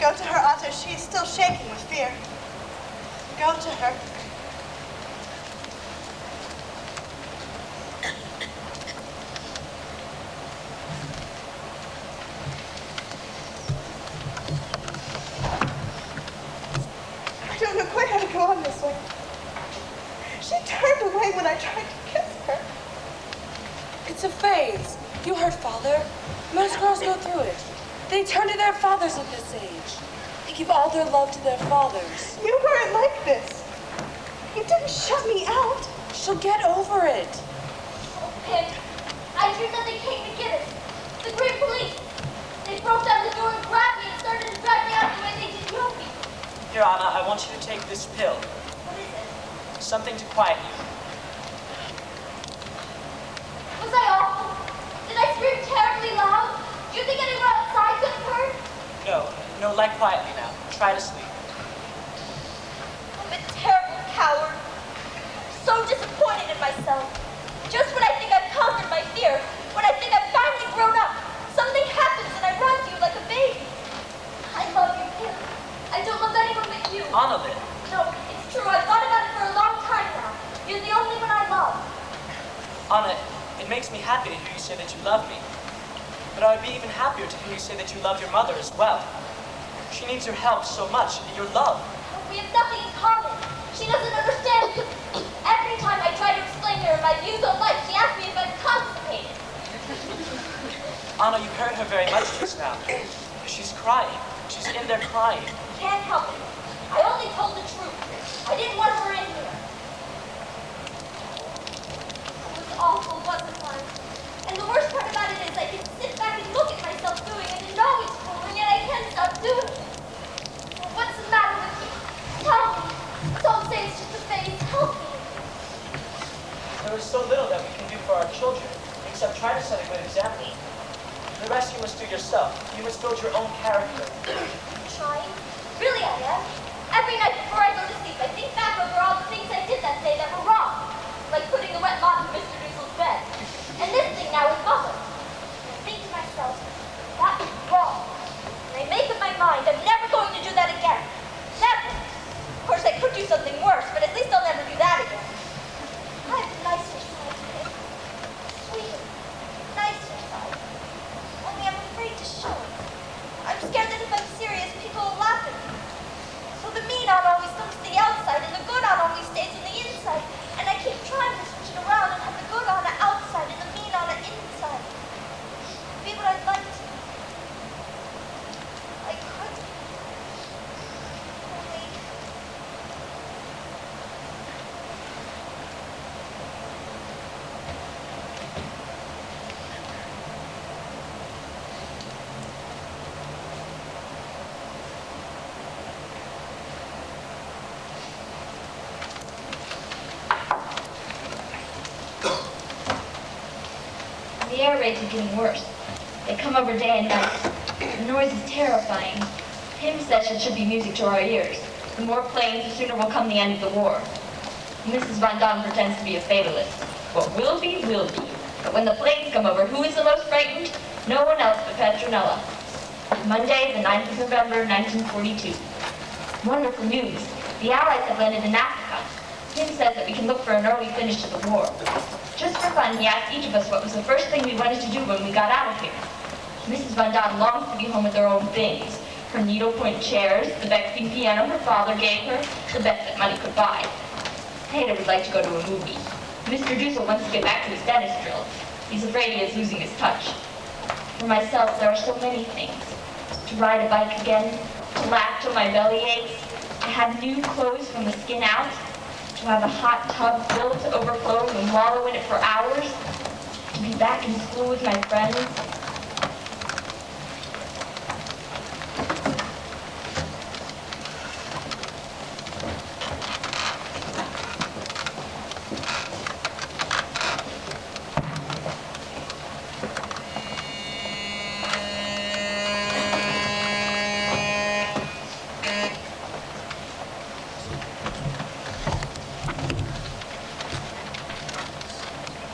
Go to her, Otto. She is still shaking with fear. Go to her. I don't know quite how to go on this way. She turned away when I tried to kiss her. It's a phase. You heard Father. Most girls go through it. They turn to their fathers at this age. They give all their love to their fathers. You weren't like this. You didn't shut me out. She'll get over it. Oh, Pim, I dreamed that they came to get us. The great police. They broke down the door and grabbed me and started to drag me out the way they did Yogi. Here, Anna, I want you to take this pill. What is it? Something to quiet you. Was I awful? Did I scream terribly loud? Do you think anyone outside could have heard? No, lie quietly now. Try to sleep. coward. I'm so disappointed in myself. Just when I think I've conquered my fear, when I think I've finally grown up, something happens and I run to you like a baby. I love you, Kim. I don't love anyone but you. Anna, then. No, it's true. I've thought about it for a long time now. You're the only one I love. Anna, it makes me happy to hear you say that you love me. But I would be even happier to hear you say that you love your mother as well. She needs your help so much, your love. We have nothing in common. She doesn't understand. Every time I try to explain to her my views on life, she asks me if I'm constipated. Anna, you hurt her very much just now. She's crying. She's in there crying. Can't help it. I only told the truth. I didn't want her in here. It was awful, wasn't it? And the worst part about it is I can sit back and look at myself doing it and know it's cruel, and yet I can't stop doing it. Well, what's the matter with you? Tell me. Don't say it's just a phase. Help me. There is so little that we can do for our children, except try to set a good example. The rest you must do yourself. You must build your own character. Trying? Really, I am. Every night before I go to sleep, I think back over all the things I did that day that were wrong. Like putting the wet mop in Mr. Doosel's bed. And this thing now with Mother. I think to myself, that was wrong. And I make up my mind I'm never going to do that again. Never. Of course, I could do something worse, but at least I'll never do that again. I have a nicer side to me. Sweeter. Nicer side. Only I'm afraid to show it. I'm scared that if I'm serious, people will laugh at me. So the mean on always comes to the outside, and the good on always stays on the inside. And I keep trying to switch it around and have the good on the outside and the mean on the inside. Be what I'd like to. I could. Only. The air raids are getting worse. They come over day and night. The noise is terrifying. Hymn sessions should be music to our ears. The more planes, the sooner will come the end of the war. Mrs. Von Don pretends to be a fatalist. What will be, will be. But when the planes come over, who is the most frightened? No one else but Petronella. Monday, the 9th of November, 1942. Wonderful news. The Allies have landed in Africa. Tim says that we can look for an early finish to the war. Just for fun, he asked each of us what was the first thing we wanted to do when we got out of here. Mrs. Von Don longs to be home with her own things. Her needlepoint chairs, the Bechstein piano her father gave her, the best that money could buy. Ada would like to go to a movie. Mr. Dussel wants to get back to his dentist drill. He's afraid he is losing his touch. For myself, there are so many things. To ride a bike again, to laugh till my belly aches, to have new clothes from the skin out, to have a hot tub filled to overflowing and wallow in it for hours, to be back in school with my friends.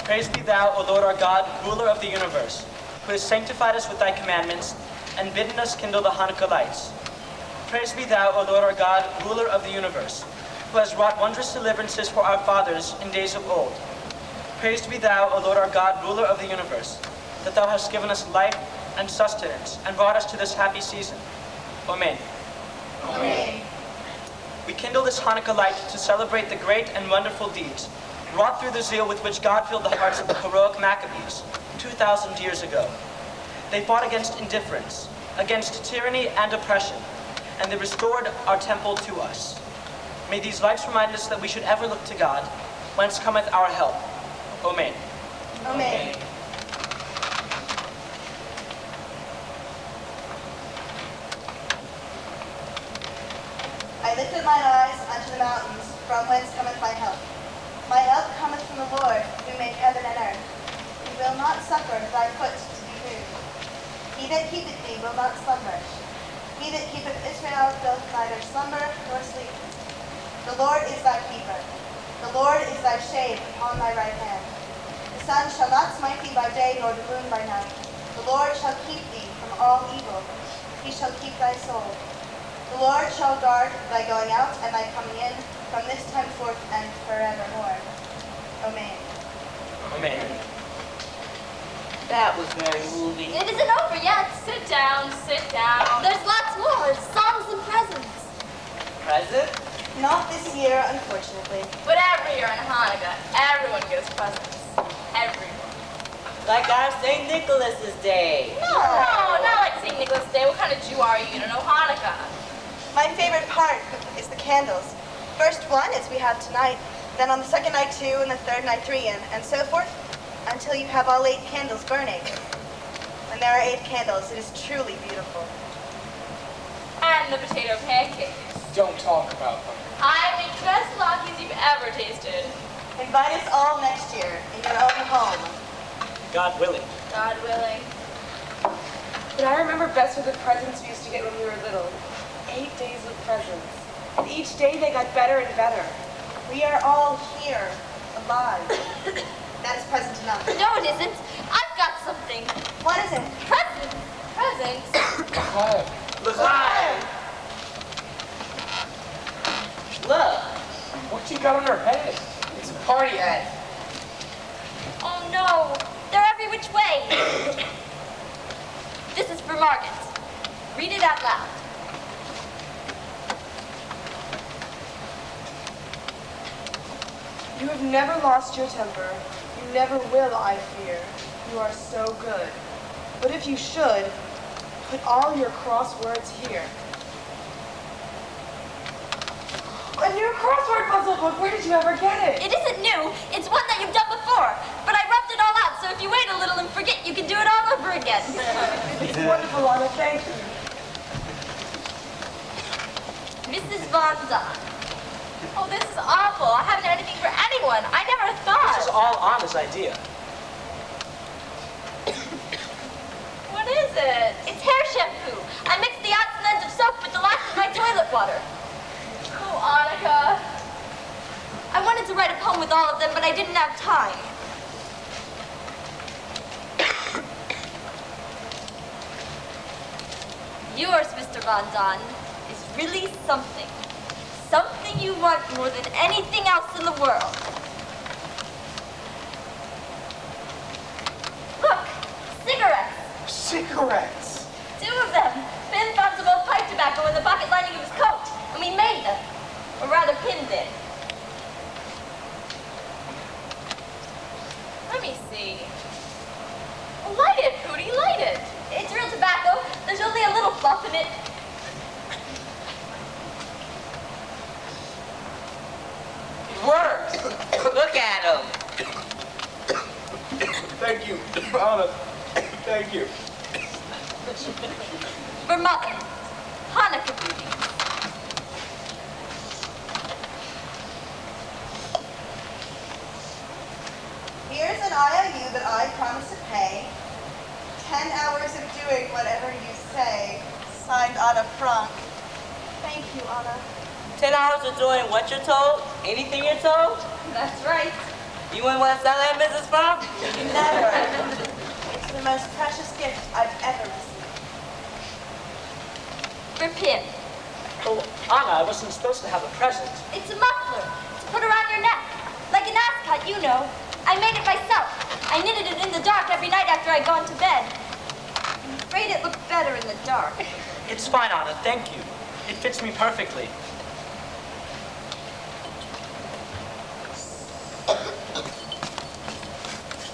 Praise be thou, O Lord our God, ruler of the universe, who has sanctified us with thy commandments and bidden us kindle the Hanukkah lights. Praise be thou, O Lord our God, ruler of the universe, who has wrought wondrous deliverances for our fathers in days of old. Praised be thou, O Lord our God, ruler of the universe, that thou hast given us life and sustenance and brought us to this happy season. Amen. Amen. We kindle this Hanukkah light to celebrate the great and wonderful deeds wrought through the zeal with which God filled the hearts of the heroic Maccabees 2,000 years ago. They fought against indifference, against tyranny and oppression, and they restored our temple to us. May these lights remind us that we should ever look to God, whence cometh our help. Amen. Amen. I lifted mine eyes unto the mountains, from whence cometh my help. My help cometh from the Lord, who made heaven and earth. He will not suffer thy foot to be moved. He that keepeth thee will not slumber. He that keepeth Israel doth neither slumber nor sleep. The Lord is thy keeper. The Lord is thy shade upon thy right hand. The sun shall not smite thee by day, nor the moon by night. The Lord shall keep thee from all evil. He shall keep thy soul. The Lord shall guard thy going out and thy coming in from this time forth and forevermore. Amen. Amen. That was very moving. It isn't over yet. Sit down, sit down. There's lots more. Songs and presents. Present? Not this year, unfortunately. But every year on Hanukkah, everyone gives presents. Everyone. Like our St. Nicholas's Day. No, not like St. Nicholas Day. What kind of Jew are you? You don't know Hanukkah. My favorite part is the candles. First one, as we have tonight, then on the second night 2, and the third night 3, and so forth, until you have all 8 candles burning. When there are 8 candles, it is truly beautiful. And the potato pancakes. Don't talk about them. I make the best latkes you've ever tasted. Invite us all next year in your own home. God willing. God willing. But I remember best were the presents we used to get when we were little. 8 days of presents. And each day they got better and better. We are all here, alive. That is present enough. No, it isn't. I've got something. What is it? Presents. Presents. L'chaim. Look. What you got on her head? It's a party hat. Oh no, they're every which way. This is for Margaret. Read it out loud. You have never lost your temper. You never will, I fear. You are so good. But if you should, put all your crosswords here. A new crossword puzzle book! Where did you ever get it? It isn't new. It's one that you've done before. But I rubbed it all out, so if you wait a little and forget, you can do it all over again. It's wonderful, Anna. Thank you. Mrs. Von Zahn. Oh, this is awful. I haven't had anything for anyone. I never thought. This is all Anna's idea. What is it? It's hair shampoo. I mixed the odds and ends of soap with the last of my toilet water. Oh, Annika. I wanted to write a poem with all of them, but I didn't have time. Yours, Mr. Von Zahn, is really something. Something you want more than anything else in the world. Look, cigarettes. Cigarettes. 2 of them. Pim found some old pipe tobacco in the pocket lining of his coat, and we made them. Or rather, Pim did. Let me see. Light it, Pootie, light it. It's real tobacco. There's only a little fluff in it. It works. Look at him. Thank you, Anna. Thank you. For Mother. Hanukkah greetings. Here's an IOU that I promise to pay. 10 hours of doing whatever you say. Signed, Anna Frank. Thank you, Anna. 10 hours of doing what you're told? Anything you're told? That's right. You wouldn't want to sell that, Mrs. Frank? Never. It's the most precious gift I've ever received. For Pim. Oh, Anna, I wasn't supposed to have a present. It's a muffler to put around your neck. Like an ascot, you know. I made it myself. I knitted it in the dark every night after I'd gone to bed. I'm afraid it looked better in the dark. It's fine, Anna, thank you. It fits me perfectly.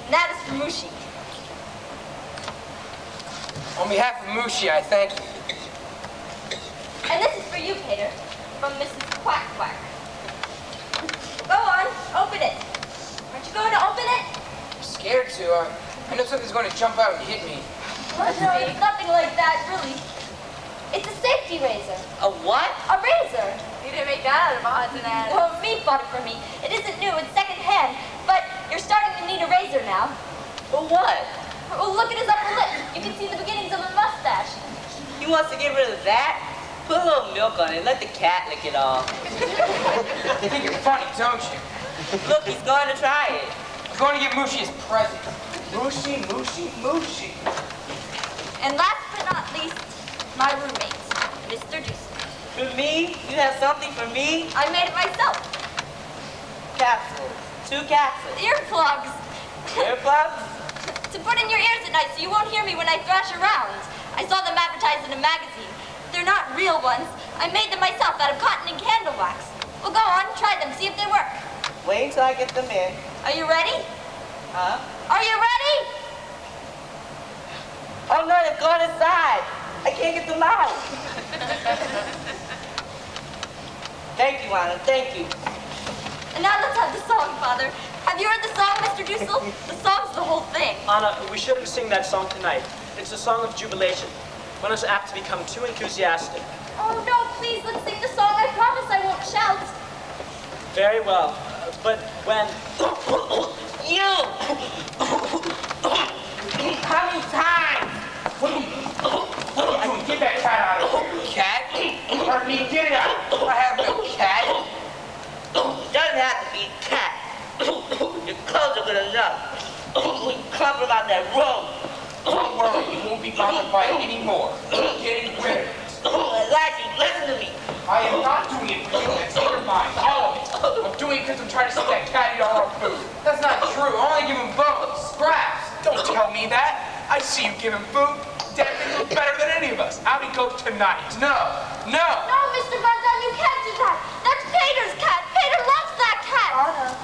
And that is for Mushi. On behalf of Mushi, I thank you. And this is for you, Peter, from Mrs. Quack Quack. Go on, open it. Aren't you going to open it? I'm scared to. I know something's going to jump out and hit me. No, it's nothing like that, really. It's a safety razor. A what? A razor. You didn't make that out of odds and ends. Well, me bought it for me. It isn't new, it's secondhand. But you're starting to need a razor now. For what? Well, look at his upper lip. You can see the beginnings of a mustache. He wants to get rid of that? Put a little milk on it. Let the cat lick it off. You think you're funny, don't you? Look, he's going to try it. I'm going to give Mushy his present. Mushy, Mushy, Mushy. And last but not least, my roommate, Mr. Deuce. For me? You have something for me? I made it myself. Capsules. 2 capsules. Earplugs. Earplugs? To put in your ears at night so you won't hear me when I thrash around. I saw them advertised in a magazine. They're not real ones. I made them myself out of cotton and candle wax. Well, go on, try them, see if they work. Wait until I get them in. Are you ready? Huh? Are you ready? Oh no, they've gone inside. I can't get them out. Thank you, Anna, thank you. And now let's have the song, Father. Have you heard the song, Mr. Dussel? The song's the whole thing. Anna, we shouldn't sing that song tonight. It's a song of jubilation. One is apt to become too enthusiastic. Oh, no, please, let's sing the song. I promise I won't shout. Very well. But when... You! How many times? What are you doing? Get that cat out of here. Cat? Pardon me, get it out. I have no cat. Doesn't have to be cat. Your clothes are good enough. We come from out that room. Don't worry, you won't be bothered by it anymore. Getting rid of it. Elijah, listen to me. I am not doing it for you. That's in your mind. All of it. I'm doing it because I'm trying to see that cat eat all our food. That's not true. I only give him bones, scraps. Don't tell me that. I see you give him food. Dad thinks he's better than any of us. Out he goes tonight. No, no. No, Mr. Bundle, you can't do that. That's Pater's cat. Pater loves that cat. Anna.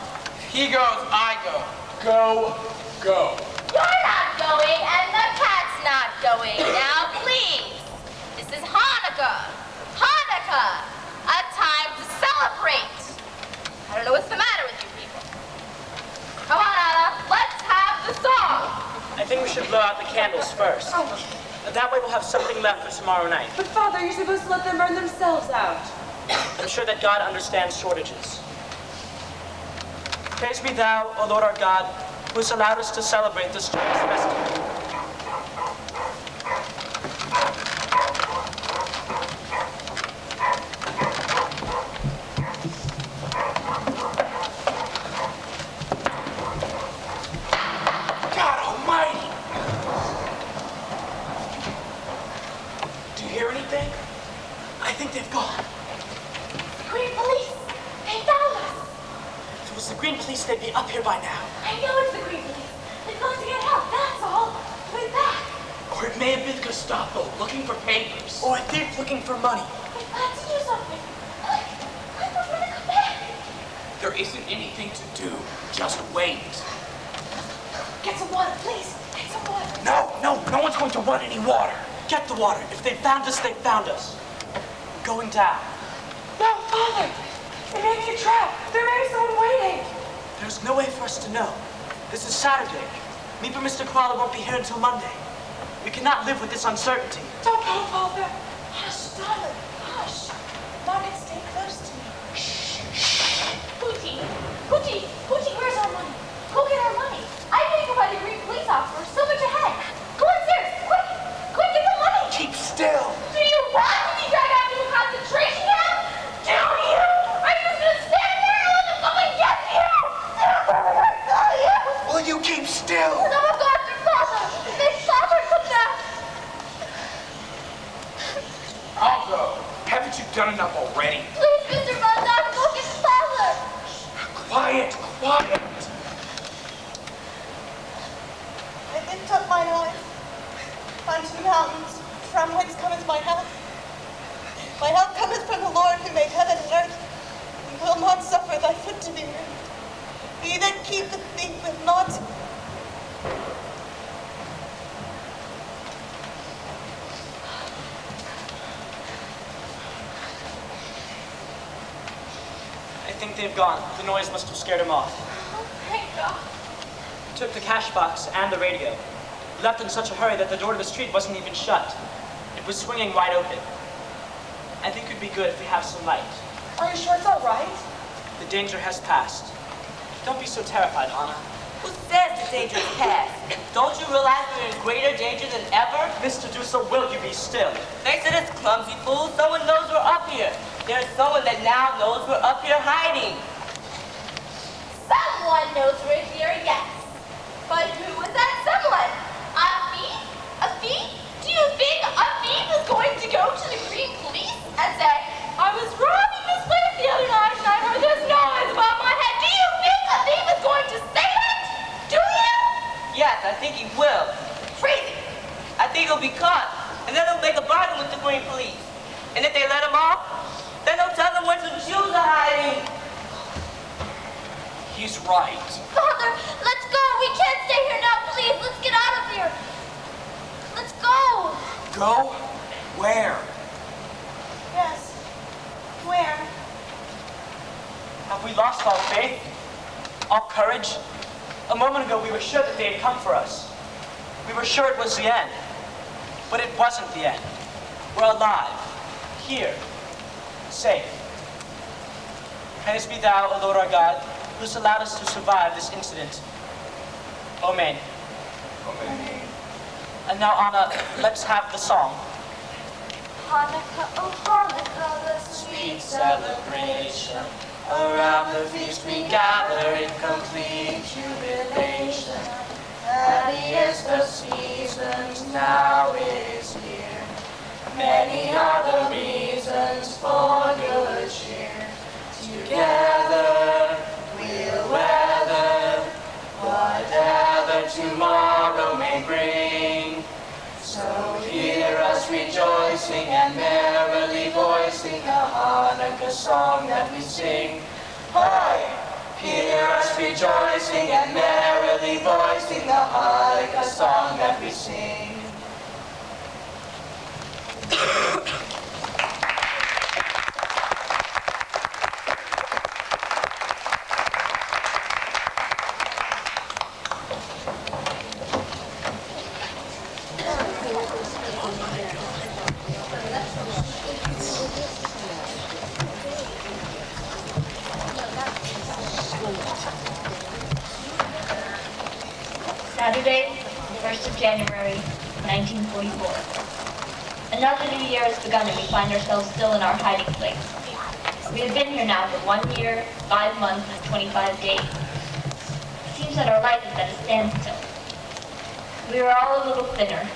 He goes, I go. Go, go. You're not going, and the cat's not going. Now, please. This is Hanukkah. Hanukkah. A time to celebrate. I don't know what's the matter with you people. Come on, Anna. Let's have the song. I think we should blow out the candles first. That way we'll have something left for tomorrow night. But Father, you're supposed to let them burn themselves out. I'm sure that God understands shortages. Praise be thou, O Lord our God, who has allowed us to celebrate this joyous festival. God almighty! Do you hear anything? I think they've gone. Green police. They found us. If it was the Green Police, they'd be up here by now. I know it's the Green police. They've gone to get help, that's all. We're back. Or it may have been Gestapo looking for papers. Or a thief looking for money. We've got to do something. Look, I thought we were going to come back. There isn't anything to do. Just wait. Get some water, please. Get some water. No one's going to want any water. Get the water. If they found us, they found us. We're going down. No, Father! It may be a trap. There may be someone waiting. There's no way for us to know. This is Saturday. Me and Mr. Koala won't be here until Monday. We cannot live with this uncertainty. Don't go, Father. Hush, darling, hush. Margaret, stay close to me. Poochie, where's our money? Go get our money. I know you can find the Green police officer so much ahead. Go upstairs, quick, get the money. Keep still. Do you want to be dragged out to a concentration camp? Do you? Are you just gonna stand there and let them come and get you? Will you keep still? Someone go after Father. Make Father come back. I'll go. Haven't you done enough already? Please, Mr. Bundog, go get Father. Quiet. I lift up mine eyes unto the mountains, from whence cometh my help. My help cometh from the Lord who made heaven and earth. He will not suffer thy foot to be moved. He that keepeth thee will not. I think they've gone. The noise must have scared him off. Oh, thank God. We took the cash box and the radio. We left in such a hurry that the door to the street wasn't even shut. It was swinging wide open. I think it'd be good if we have some light. Are you sure it's all right? The danger has passed. Don't be so terrified, Anna. Who says the danger is past? Don't you realize we're in greater danger than ever? Mr. Dussel, will you be still? Thanks to this clumsy fool, someone knows we're up here. There's someone that now knows we're up here hiding. Someone knows we're here, yes. But who is that someone? A thief? A thief? Do you think a thief is going to go to the Green Police and say, I was robbing this place the other night and I heard this noise above my head? Do you think a thief is going to say that? Do you? Yes, I think he will. Crazy. I think he'll be caught, and then he'll make a bargain with the Green Police. And if they let him off, then they'll tell them where some shoes are hiding. He's right. Father, let's go. We can't stay here now, please. Let's get out of here. Let's go. Go? Where? Yes. Where? Have we lost our faith? Our courage? A moment ago, we were sure that they had come for us. We were sure it was the end. But it wasn't the end. We're alive. Here. Safe. Praise be thou, O Lord our God, who's allowed us to survive this incident. Amen. Amen. And now, Anna, let's have the song. Hanukkah, oh Hanukkah, the sweet celebration. Around the feast we gather in complete jubilation. Happiest of seasons now is here. Many are the reasons for good cheer. Together we'll weather whatever tomorrow may bring. So hear us rejoicing and merrily voicing the Hanukkah song that we sing. Hi! Hear us rejoicing and merrily voicing the Hanukkah song that we sing. Saturday, the 1st of January, 1944. Another new year has begun and we find ourselves still in our hiding place. We have been here now for 1 year, 5 months, and 25 days. It seems that our life is at a standstill. We are all a little thinner.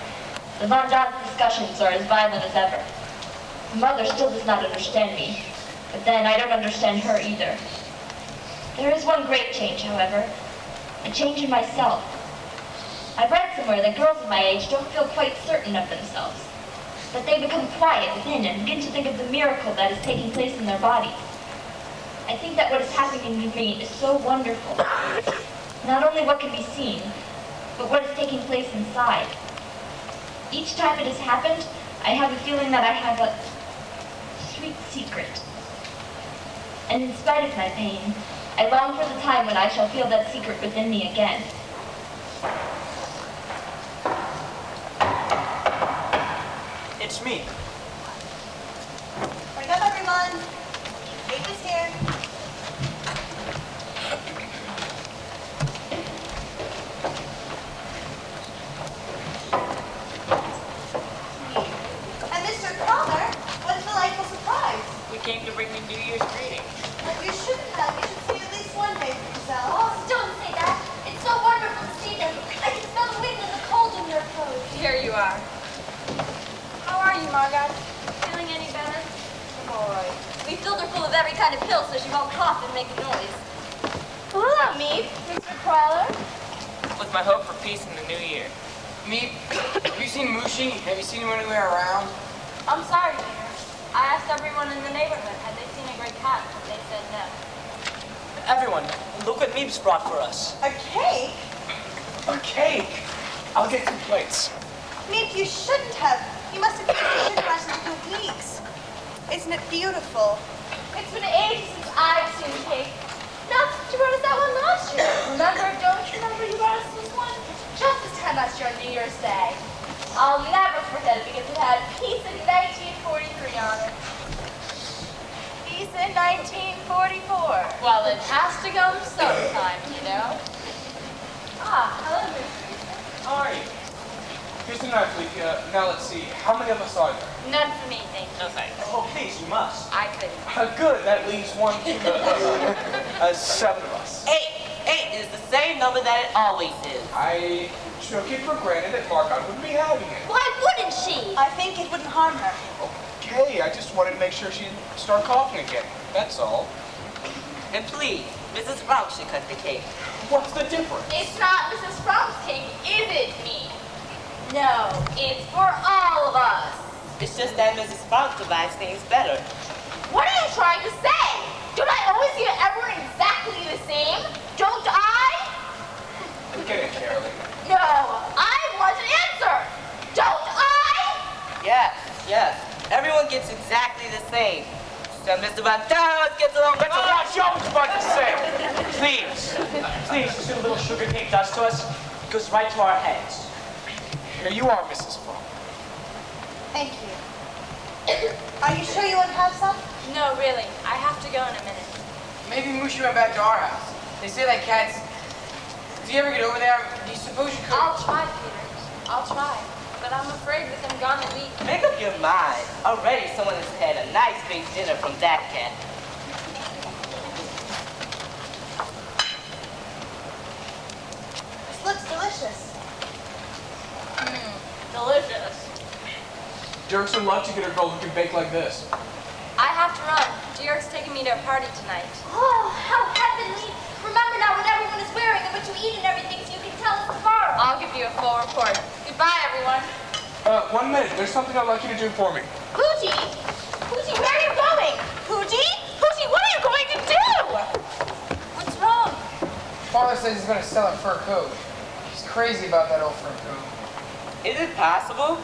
The Von Dance discussions are as violent as ever. Mother still does not understand me, but then I don't understand her either. There is one great change, however, a change in myself. I've read somewhere that girls of my age don't feel quite certain of themselves, that they become quiet within and begin to think of the miracle that is taking place in their bodies. I think that what is happening to me is so wonderful. Not only what can be seen, but what is taking place inside. Each time it has happened, I have a feeling that I have a sweet secret. And in spite of my pain, I long for the time when I shall feel that secret within me again. It's me. Wake up, everyone. Faith is here. And Mr. Crowther, what a delightful surprise. We came to bring you New Year's greetings. But you shouldn't have. You should see at least one day for yourself. Oh, don't say that. It's so wonderful to see them. I can smell the wind and the cold in your clothes. Here you are. How are you, Margot? Feeling any better? I'm all right. We filled her full of every kind of pill so she won't cough and make a noise. Hello, me, Mr. Crawler. With my hope for peace in the new year. Meep, have you seen Mushi? Have you seen him anywhere around? I'm sorry, Peter. I asked everyone in the neighborhood, had they seen a gray cat, but they said no. Everyone, look what Meeb's brought for us. A cake? A cake? I'll get 2 plates. Meep, you shouldn't have. You must have been sugar rushes for weeks. Isn't it beautiful? It's been ages since I've seen cake. Not since you brought us that one last year. Remember, don't you remember you brought us this one? Just this time last year on New Year's Day. I'll never forget it because it had peace in 1943 on it. Peace in 1944. Well, it has to come sometime, you know. Ah, hello, Mr. How are you? Here's the knife, Leafy. Now let's see. How many of us are there? None for me, thank you. No thanks. Oh, please, you must. us. I couldn't. Good, that leaves one to seven of us. 8. 8 is the same number that it always is. I took it for granted that Margot would be having it. Why wouldn't she? I think it wouldn't harm her. Okay, I just wanted to make sure she didn't start coughing again. That's all. And please, Mrs. Frank should cut the cake. What's the difference? It's not Mrs. Frump's cake, is it, me? No, it's for all of us. It's just that Mrs. Frank divides things better. What are you trying to say? Don't I always get everyone exactly the same? Don't I? Get it, Caroline. No, I want an answer. Don't I? Yes, yes. Everyone gets exactly the same. So Mr. Van Dalen gets along That's what I was about to say. Please, please, you see what little sugar cake does to us? It goes right to our heads. Here you are, Mrs. Funk. Thank you. Are you sure you want to have some? No, really. I have to go in a minute. Maybe Mushy went back to our house. They say that cats... Do you ever get over there? Do you suppose you could? I'll try, Peter. I'll try. But I'm afraid with them gone a week. Make up your mind. Already someone has had a nice big dinner from that cat. This looks delicious. Delicious. Dirks would love to get a girl who can bake like this. I have to run. Derek's taking me to a party tonight. Oh, how heavenly. Remember now what everyone is wearing and what you eat and everything so you can tell us tomorrow. I'll give you a full report. Goodbye, everyone. 1 minute. There's something I'd like you to do for me. Poochie! Poochie, where are you going? Poochie? Poochie, what are you going to do? What's wrong? Father says he's going to sell a fur coat. He's crazy about that old fur coat. Is it possible?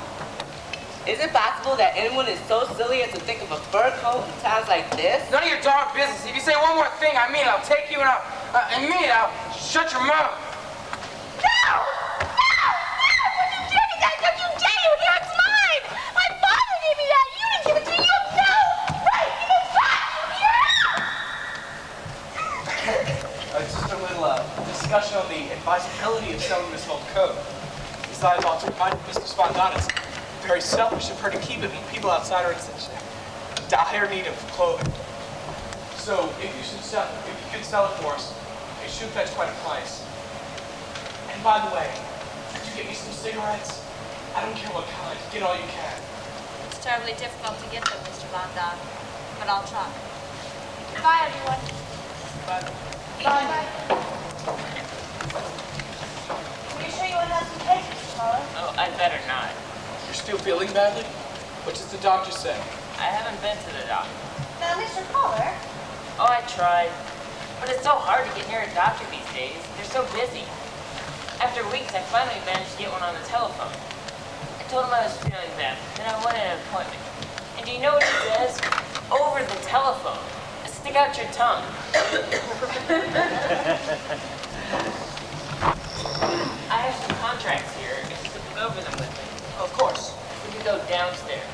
Is it possible that anyone is so silly as to think of a fur coat in times like this? None of your darn business. If you say one more thing, I mean it. I'll take you and I'll shut your mouth. No! No! No! What you did that? Don't you dare you here? It's mine! My father gave me that! You didn't give it to me! You have no right! Give it back! You hear? Just a little discussion on the advisability of selling this old coat. Besides, I'll remind Mr. Spondon, it's very selfish of her to keep it when people outside are in such dire need of clothing. So, if you could sell it for us, it should fetch quite a price. And by the way, could you get me some cigarettes? I don't care what kind. Get all you can. It's terribly difficult to get them, Mr. Van Daan, but I'll try. Goodbye, everyone. Bye. Bye. Are you sure you want to have some cake, Mr. Caller? Oh, I'd better not. You're still feeling badly? What does the doctor say? I haven't been to the doctor. Now, Mr. Caller, Oh, I tried. But it's so hard to get near a doctor these days. They're so busy. After weeks, I finally managed to get one on the telephone. I told him I was feeling bad, then I wanted an appointment. And do you know what he says? Over the telephone. Stick out your tongue. I have some contracts here, if you could look over them with me. Of course. We could go downstairs.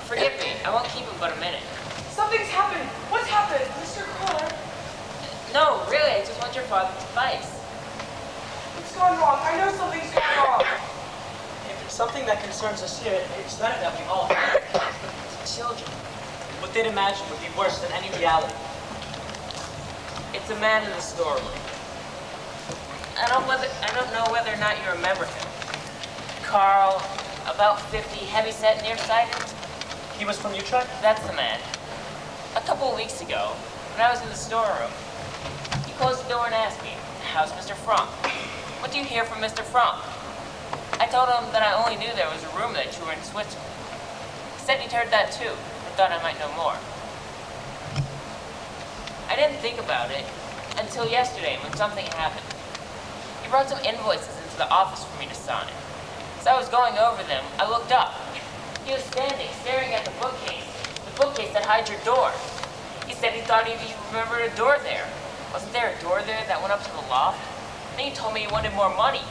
Forgive me, I won't keep him but a minute. Something's happened. What's happened? Mr. Caller, No, really, I just want your father's advice. what's gone wrong? I know something's gone wrong. If it's something that concerns us here, it's better that we all have it. Children. What they'd imagine would be worse than any reality. It's a man in the storeroom. I don't know whether or not you remember him. Carl, about 50, heavyset, nearsighted. He was from Utrecht? That's the man. A couple of weeks ago, when I was in the storeroom, he closed the door and asked me, "How's Mr. Frump? What do you hear from Mr. Frump?" I told him that I only knew there was a rumor that you were in Switzerland. He said he'd heard that too, but thought I might know more. I didn't think about it until yesterday when something happened. He brought some invoices into the office for me to sign. As I was going over them, I looked up. He was standing, staring at the bookcase that hides your door. He said he thought he remembered a door there. Wasn't there a door there that went up to the loft? Then he told me he wanted more money.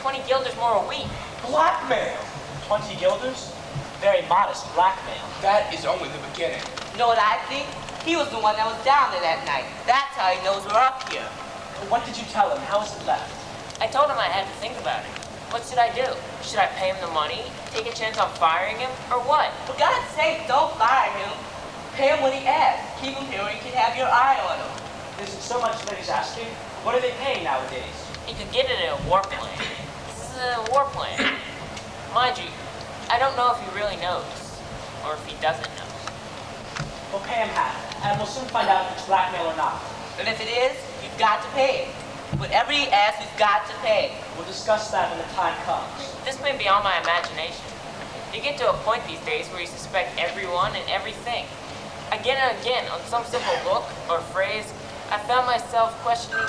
20 guilders more a week. Blackmail! 20 guilders? Very modest blackmail. That is only the beginning. You know what I think? He was the one that was down there that night. That's how he knows we're up here. What did you tell him? How was it left? I told him I had to think about it. What should I do? Should I pay him the money, take a chance on firing him, or what? For God's sake, don't fire him. Pay him what he asks. Keep him here where you can have your eye on him. Is it so much that he's asking? What are they paying nowadays? He could get it in a warplane. This is a warplane. Mind you, I don't know if he really knows, or if he doesn't know. We'll pay him half, and we'll soon find out if it's blackmail or not. And if it is, you've got to pay it. Whatever he asks, you've got to pay. We'll discuss that when the time comes. This may be on my imagination. You get to a point these days where you suspect everyone and everything. Again and again, on some simple look or phrase, I found myself questioning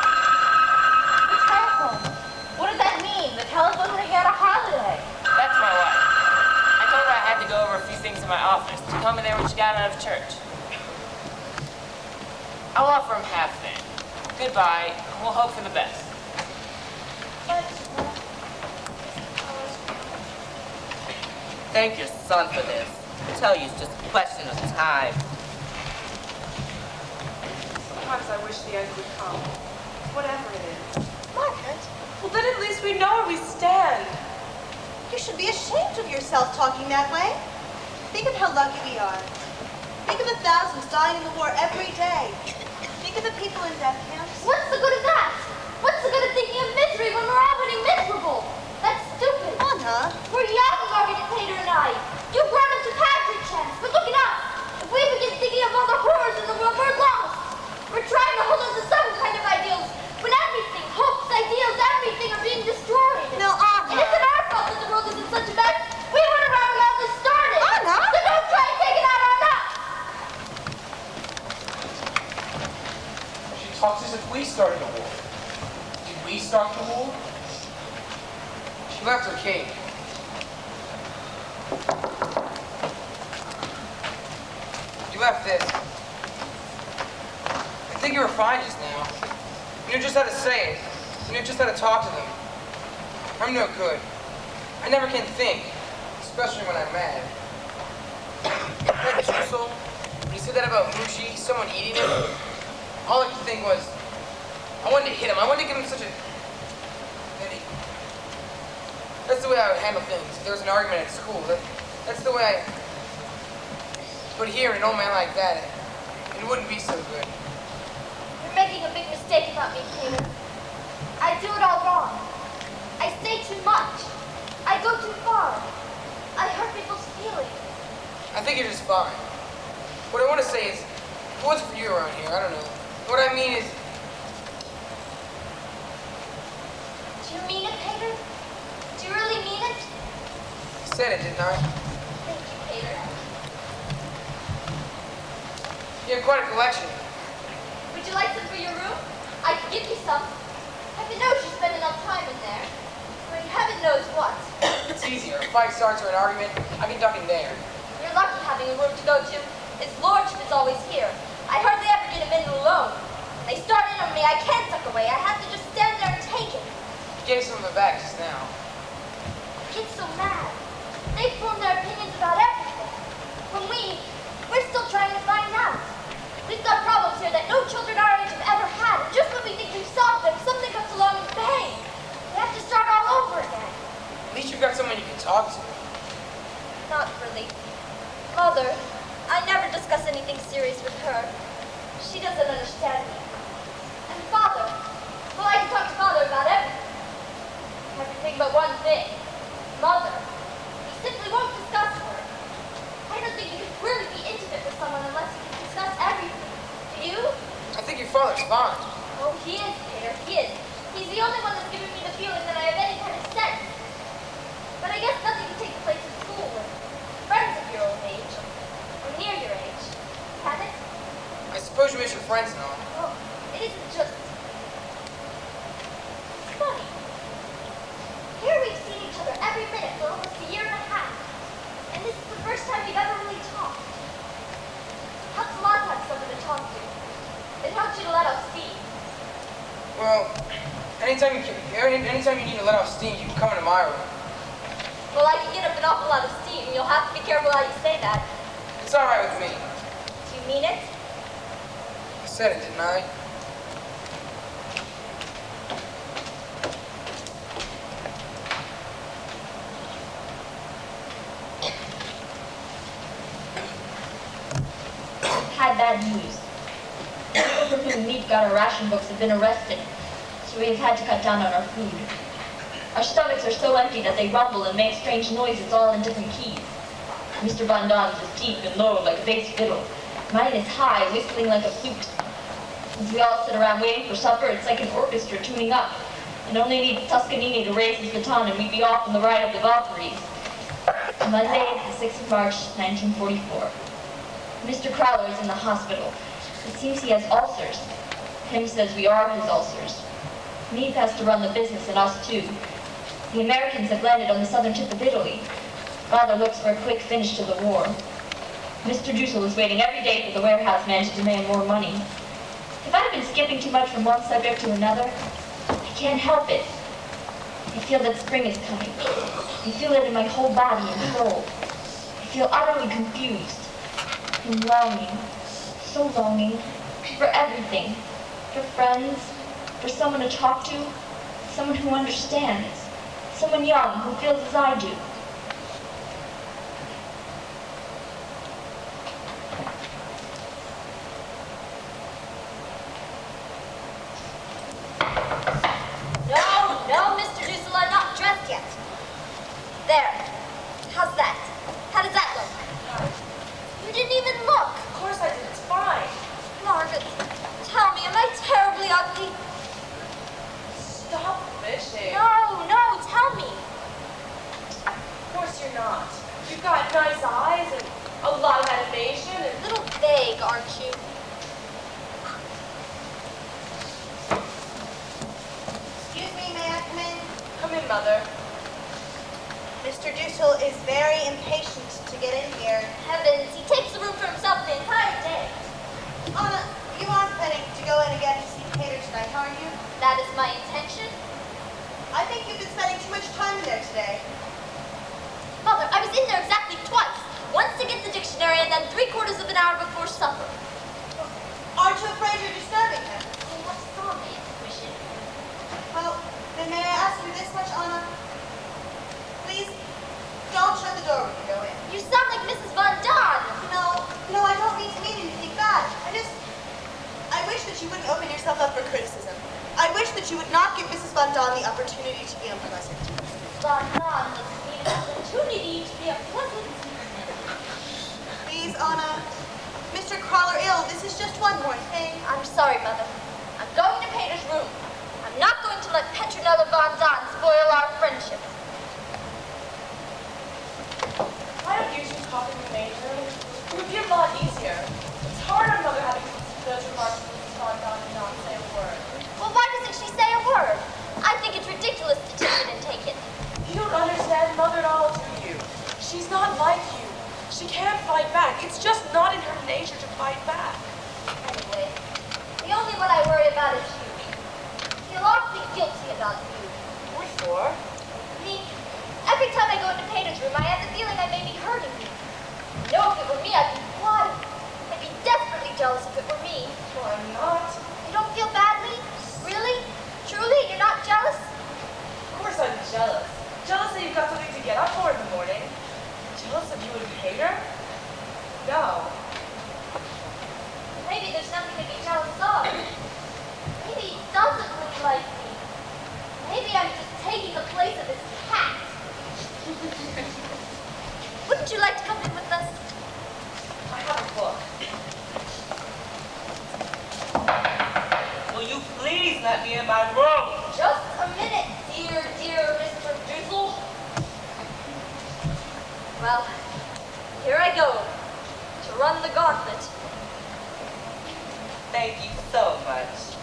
The telephone. What does that mean? The telephone ringing on a holiday. That's my wife. I told her I had to go over a few things in my office to come in there when she got out of church. I'll offer him half then. Goodbye, and we'll hope for the best. Thank your son for this. I tell you, it's just a question of time. Sometimes I wish the end would come. Whatever it is. Margaret, Well, then at least we know where we stand. you should be ashamed of yourself talking that way. Think of how lucky we are. Think of the thousands dying in the war every day. Think of the people in death camps. What's the good of that? What's the good of thinking of misery when we're already miserable? That's stupid. Anna, We're young, Margaret Taylor and I. You brought us to pageant, but look at us. If we begin thinking of all the horrors in the world, we're lost. We're trying to hold on to some kind of ideals, when everything, hopes, ideals, everything are being destroyed. no, It Anna. isn't our fault that the world is in such a mess. We went around when all this started. Anna? So don't try and take it out on us. She talks as if we started the war. Did we start the war? She left her cake. You left this. I think you were fine just now. You knew just how to say it. You knew just how to talk to them. I'm no good. I never can think, especially when I'm mad. That Trussell, when he said that about Mushi, someone eating him, all I could think was, I wanted to hit him. I wanted to give him such a... That's the way I would handle things. If there was an argument at school, that's the way I... But here, an old man like that, it wouldn't be so good. You're making a big mistake about me, Taylor. I do it all wrong. I say too much. I go too far. I hurt people's feelings. I think you're just fine. What I want to say is, what's for you around here? I don't know. What I mean is, Do you mean it, Taylor? Do you really mean it? I said it, didn't I? Thank you, Taylor. You have quite a collection. Would you like some for your room? I can give you some. Heaven knows you spend enough time in there. I mean, heaven knows what. It's easier. If a fight starts or an argument, I can duck in there. You're lucky having a room to go to. His lordship is always here. I hardly ever get a minute alone. When they start in on me, I can't duck away. I have to just stand there and take it. You gave some of it back just now. Kids so mad. They form their opinions about everything. When we're still trying to find out. We've got problems here that no children our age have ever had. And just when we think we've solved them, something comes along and bang! We have to start all over again. At least you've got someone you can talk to. Not really. Mother, I never discuss anything serious with her. She doesn't understand me. And Father, well, I can talk to Father about everything. Everything but one thing. Mother. He simply won't discuss her. I don't think you can really be intimate with someone unless you can discuss everything. Do you? I think your father's fine. Oh, he is, Peter. He is. He's the only one that's giving me the feeling that I have any kind of sense. But I guess nothing can take the place of school with friends of your own age, or near your age. Can it? I suppose you miss your friends and all. Oh, it isn't just... It's funny. Here we've seen each other every minute for almost a year and a half. And this is the first time we've ever really talked. Helps a lot to have someone to talk to. It helps you to let out steam. Well, anytime you need to let off steam, you can come into my room. Well, I can get up an awful lot of steam. You'll have to be careful how you say that. It's all right with me. Do you mean it? I said it, didn't I? bad news. The people from whom meat got our ration books have been arrested, so we have had to cut down on our food. Our stomachs are so empty that they rumble and make strange noises all in different keys. Mr. Von Don's is deep and low like a bass fiddle. Mine is high, whistling like a flute. As we all sit around waiting for supper, it's like an orchestra tuning up. It only needs Toscanini to raise his baton and we'd be off on the ride of the Valkyries. Monday, the 6th of March, 1944. Mr. Crowler is in the hospital. It seems he has ulcers. Tim says we are his ulcers. Meade has to run the business and us too. The Americans have landed on the southern tip of Italy. Father looks for a quick finish to the war. Mr. Dussel is waiting every day for the warehouse man to demand more money. Have I been skipping too much from one subject to another? I can't help it. I feel that spring is coming. I feel it in my whole body and soul. I feel utterly confused. I'm longing, so longing, for everything. For friends, for someone to talk to, someone who understands, someone young who feels as I do. No, Mr. Dussel, I'm not dressed yet. There. How's that? How does that look? You didn't even look. Of course I did. It's fine. Margaret, tell me, am I terribly ugly? Stop fishing. No, tell me. Of course you're not. You've got nice eyes and a lot of animation and... A little vague, aren't you? Excuse me, may I come in? Come in, Mother. Mr. Dussel is very impatient to get in here. Heavens, he takes the room for himself the entire day. Anna, you aren't planning to go in again to see Peter tonight, are you? That is my intention. I think you've been spending too much time in there today. Mother, I was in there exactly twice. Once to get the dictionary and then 3/4 of an hour before supper. Aren't you afraid you're disturbing him? I have some intuition. Well, then may I ask you this much, Anna? Please, don't shut the door when you go in. You sound like Mrs. Von Don. No, I don't mean to mean anything bad. I wish that you wouldn't open yourself up for criticism. I wish that you would not give Mrs. Von Don the opportunity to be unpleasant. Von Don doesn't need an opportunity to be unpleasant. Please, Anna. Mr. Crowler ill. This is just one more thing. I'm sorry, Mother. I'm going to Peter's room. I'm not going to let Petronella Von Don spoil our friendship. Why don't you two talk in the main room? It would be a lot easier. It's hard on Mother having to listen to those remarks from Mrs. Von Don and not say a word. Well, why doesn't she say a word? I think it's ridiculous to take it and take it. You don't understand Mother at all, do you? She's not like you. She can't fight back. It's just not in her nature to fight back. Anyway, the only one I worry about is you. I feel awfully guilty about you. What for? Me, every time I go into Peter's room, I have the feeling I may be hurting you. You know, if it were me, I'd be plotting. I'd be desperately jealous if it were me. Well, I'm not. You don't feel badly? Really? Truly? You're not jealous? Of course I'm jealous. Jealous that you've got something to get up for in the morning. Jealous of you and Peter? No. Maybe there's nothing to be jealous of. Maybe he doesn't really like me. Maybe I'm just taking the place of his cat. Wouldn't you like to come in with us? I have a book. Will you please let me in my room? Just a minute, dear Mr. Dussel. Well, here I go, to run the gauntlet. Thank you so much.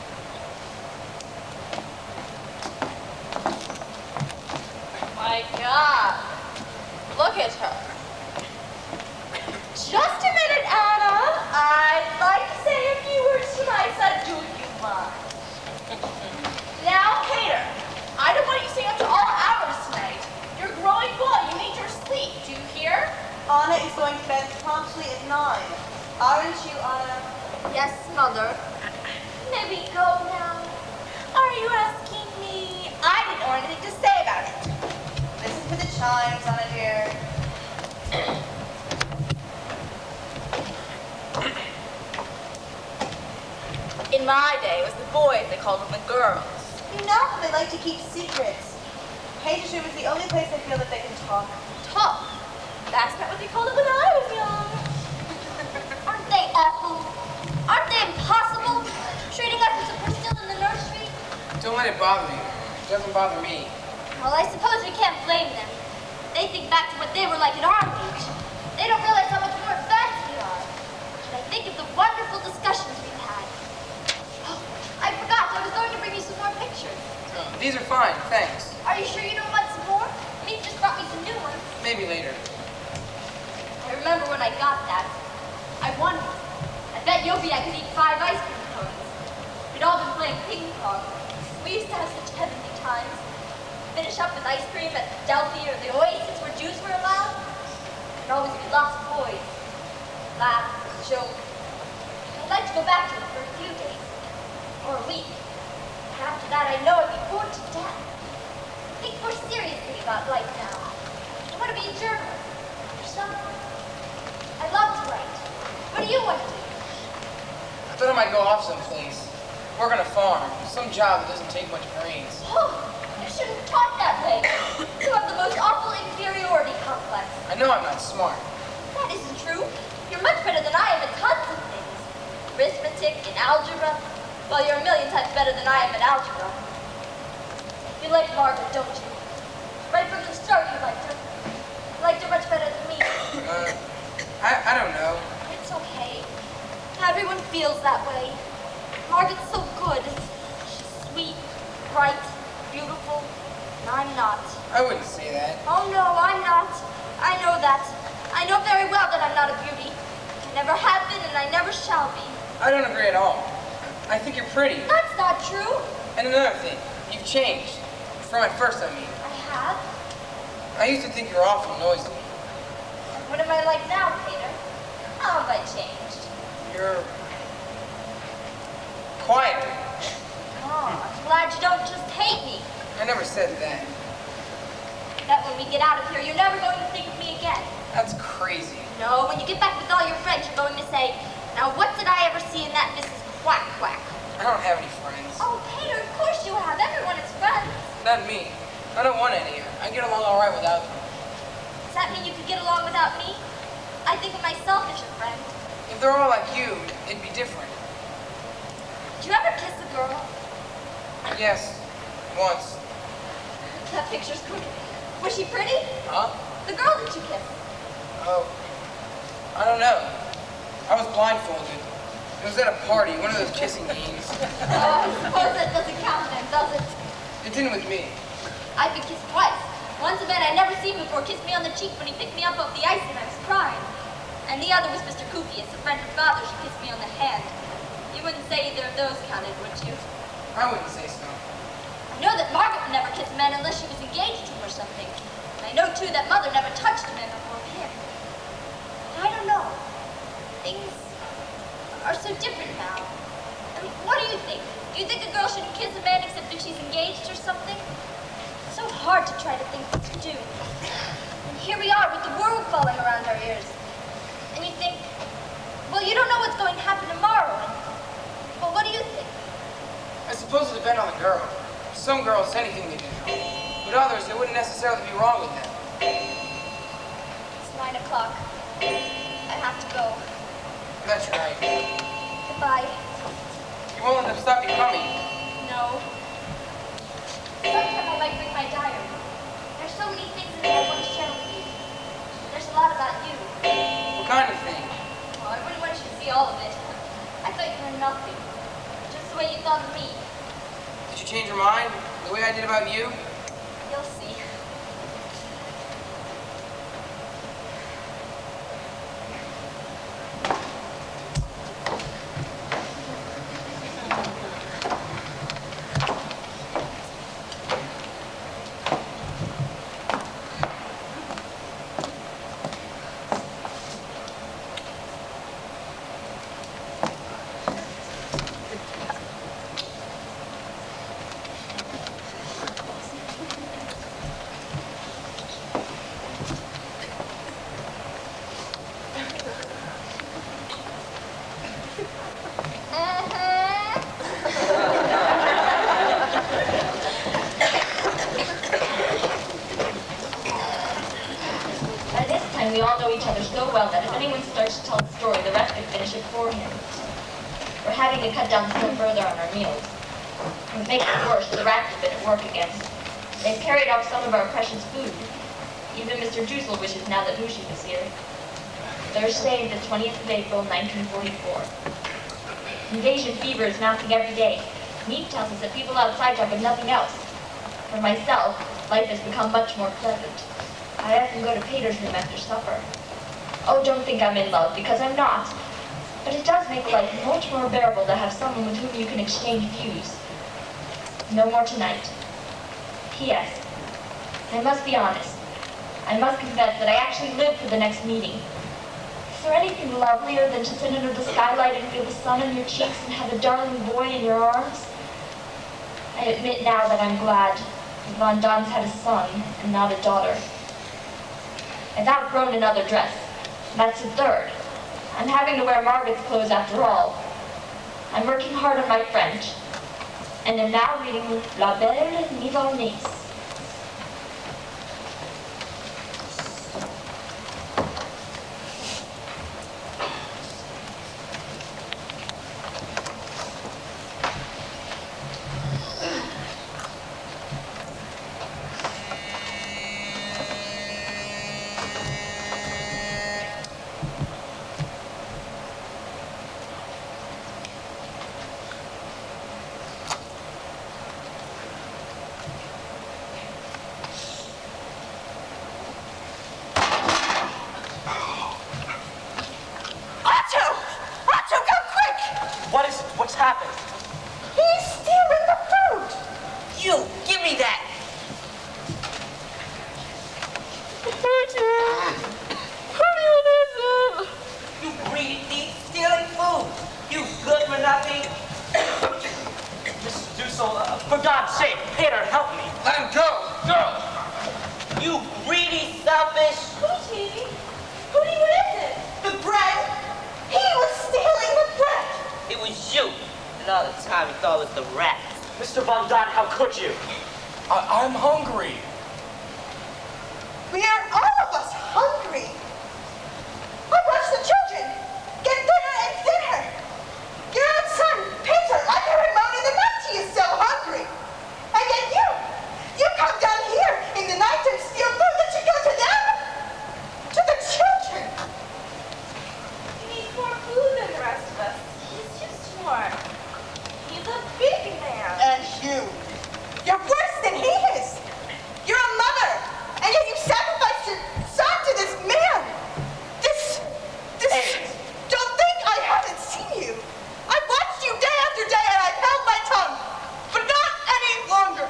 My God. Look at her. Just a minute, Anna. I'd like to say a few words to my son, do you mind? Now, Peter, I don't want you staying up to all hours tonight. You're a growing boy. You need your sleep. Do you hear? Anna is going to bed promptly at 9. Aren't you, Anna? Yes, Mother. May we go now? Are you asking me? I didn't know anything to say about it. Listen to the chimes, Anna dear. my day, it was the boys. They called them the girls. You know how they like to keep secrets. Page's room is the only place they feel that they can talk. Talk. That's not what they called it when I was young. Aren't they awful? Aren't they impossible? Treating us as if we're still in the nursery? Don't let it bother you. It doesn't bother me. Well, I suppose we can't blame them. They think back to what they were like at our age. They don't realize how much more advanced we are. And I think of the wonderful discussions we've had. Oh, I forgot. I was going to bring you some more pictures. These are fine, thanks. Are you sure you don't want some more? Meek just brought me some new ones. Maybe later. I remember when I got that. I won it. I bet Yobi I could eat 5 ice cream cones. We'd all been playing ping pong. We used to have such heavenly times. Finish up with ice cream at Delphi or the Oasis where Jews were allowed. There'd always be lots of boys. Laugh, joke. I'd like to go back to it for a few days. Or a week. And after that I know I'd be bored to death. Think more seriously about life now. I want to be a journalist. Or something. I love to write. What do you want to do? I thought I might go off someplace. Work on a farm. Some job that doesn't take much brains. Oh, you shouldn't talk that way. You have the most awful inferiority complex. I know I'm not smart. That isn't true. You're much better than I am at tons of things. Arithmetic and algebra. Well, you're a million times better than I am at algebra. You like Margaret, don't you? Right from the start you liked her. You liked her much better than me. I don't know. It's okay. Everyone feels that way. Margaret's so good. She's sweet, bright, beautiful, and I'm not. I wouldn't say that. Oh no, I'm not. I know that. I know very well that I'm not a beauty. I never have been and I never shall be. I don't agree at all. I think you're pretty. That's not true. And another thing, you've changed. From at first, I mean. I have. I used to think you were awful noisy. What am I like now, Peter? How have I changed? You're quieter. Oh, I'm glad you don't just hate me. I never said that. That when we get out of here, you're never going to think of me again. That's crazy. No, when you get back with all your friends, you're going to say, now what did I ever see in that Mrs. Quack Quack? I don't have any friends. Oh, Peter, of course you have. Everyone is friends. Not me. I don't want any. I get along all right without them. Does that mean you could get along without me? I think of myself as your friend. If they're all like you, it'd be different. Did you ever kiss a girl? Yes, once. That picture's crooked. Was she pretty? Huh? The girl that you kissed. Oh, I don't know. I was blindfolded. It was at a party, one of those kissing games. Oh, I suppose that doesn't count then, does it? It didn't with me. I've been kissed twice. Once a man I'd never seen before kissed me on the cheek when he picked me up off the ice and I was crying. And the other was Mr. Kupius, a friend of Father's, who kissed me on the hand. You wouldn't say either of those counted, would you? I wouldn't say so. I know that Margaret would never kiss a man unless she was engaged to him or something. And I know, too, that Mother never touched a man before him. I don't know. Things are so different now. I mean, what do you think? Do you think a girl shouldn't kiss a man except if she's engaged or something? It's so hard to try to think what to do. And here we are with the world falling around our ears. And you think, well, you don't know what's going to happen tomorrow. And, well, what do you think? I suppose it depends on the girl. Some girls, anything they do. But others, it wouldn't necessarily be wrong with them. It's 9 o'clock. I have to go. That's right. Goodbye. You won't let them stop you coming. No. Sometime I might bring my diary. There's so many things in there I want to share with you. There's a lot about you. What kind of thing? Well, I wouldn't want you to see all of it. I thought you were nothing. Just the way you thought of me. Did you change your mind? The way I did about you? You'll see. all know each other so well that if anyone starts to tell a story, the rest could finish it for him. We're having to cut down still further on our meals. What makes it worse, the rats have been at work again. They've carried off some of our precious food. Even Mr. Dussel wishes now that Lucy was here. Thursday, the 20th of April, 1944. Invasion fever is mounting every day. Neat tells us that people outside talk of nothing else. For myself, life has become much more pleasant. I often go to Pater's room after supper. Oh, don't think I'm in love, because I'm not. But it does make life much more bearable to have someone with whom you can exchange views. No more tonight. P.S. I must be honest. I must confess that I actually live for the next meeting. Is there anything lovelier than to sit under the skylight and feel the sun on your cheeks and have a darling boy in your arms? I admit now that I'm glad that Von Don's had a son and not a daughter. I've outgrown another dress. That's the third. I'm having to wear Margaret's clothes after all. I'm working hard on my French, and am now reading La Belle Nivernais. What's happened? He's stealing the fruit! You, give me that! You greedy thief, stealing food! You good for nothing! Mrs. Dussel, for God's sake, Peter, help me. Let him go! Go! You greedy, selfish! Who's he? What is it? The bread! He was stealing the bread! It was you! And all the time you thought it was the rat. Mr. Von Don, how could you? I'm hungry. We are all of us hungry. I watch the children get thinner and thinner. Your own son, Peter, I hear him moan in the night. He is so hungry. And yet you come down here in the night and steal food that should go to them, to the children. He needs more food than the rest of us. He's too smart. He's a big man. And you're worse than he is. You're a mother, and yet you sacrificed your son to this man. This. Hey. Don't think I haven't seen you. I've watched you day after day, and I've held my tongue. But not any longer.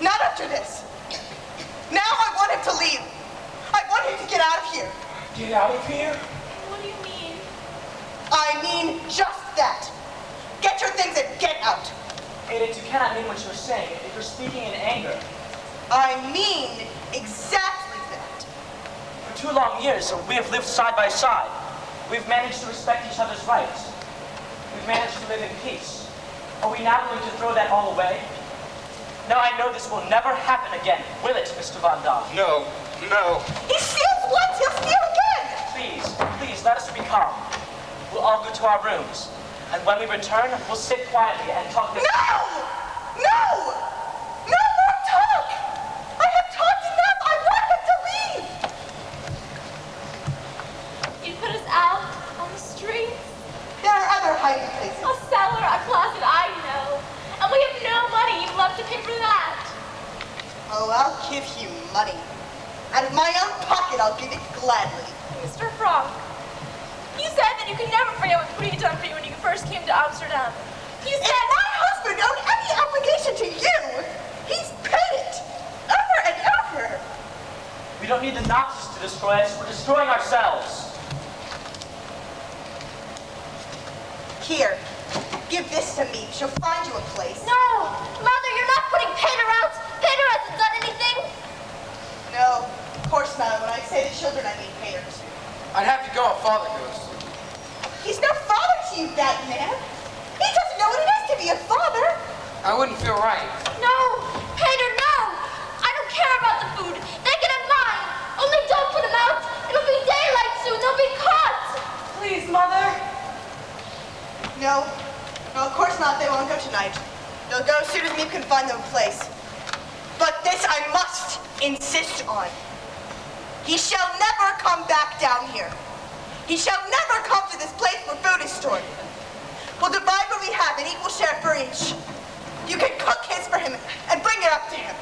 Not after this. Now I want him to leave. I want him to get out of here. Get out of here? What do you mean? I mean just that. Get your things and get out. Edith, you cannot mean what you're saying. You're speaking in anger. I mean exactly that. For 2 long years, we have lived side by side. We've managed to respect each other's rights. We've managed to live in peace. Are we now going to throw that all away? Now I know this will never happen again, will it, Mr. Von Don? No. He steals once, he'll steal again. Please, let us be calm. We'll all go to our rooms. And when we return, we'll sit quietly and talk this. No more talk. I have talked enough. I want him to leave. You put us out on the streets? There are other hiding places. A cellar, a closet, I know. And we have no money. You'd love to pay for that. Oh, I'll give you money. Out of my own pocket, I'll give it gladly. Mr. Frank, you said that you could never forget what Prudy done for you when you first came to Amsterdam. You If said my husband owed any obligation to you, he's paid it. Over and over. We don't need the Nazis to destroy us. We're destroying ourselves. Here, give this to me. She'll find you a place. No! Mother, you're not putting Peter out! Peter hasn't done anything! No, of course not. When I say the children, I mean Peter's. I'd have to go if Father goes. He's no father to you, that man. He doesn't know what it is to be a father. I wouldn't feel right. No! Peter, no! I don't care about the food. They can have mine! Only don't put him out! It'll be daylight You'll go as soon as Meep can find them a place. But this I must insist on. He shall never come back down here. He shall never come to this place where food is stored. We'll divide what we have, an equal share for each. You can cook his for him and bring it up to him.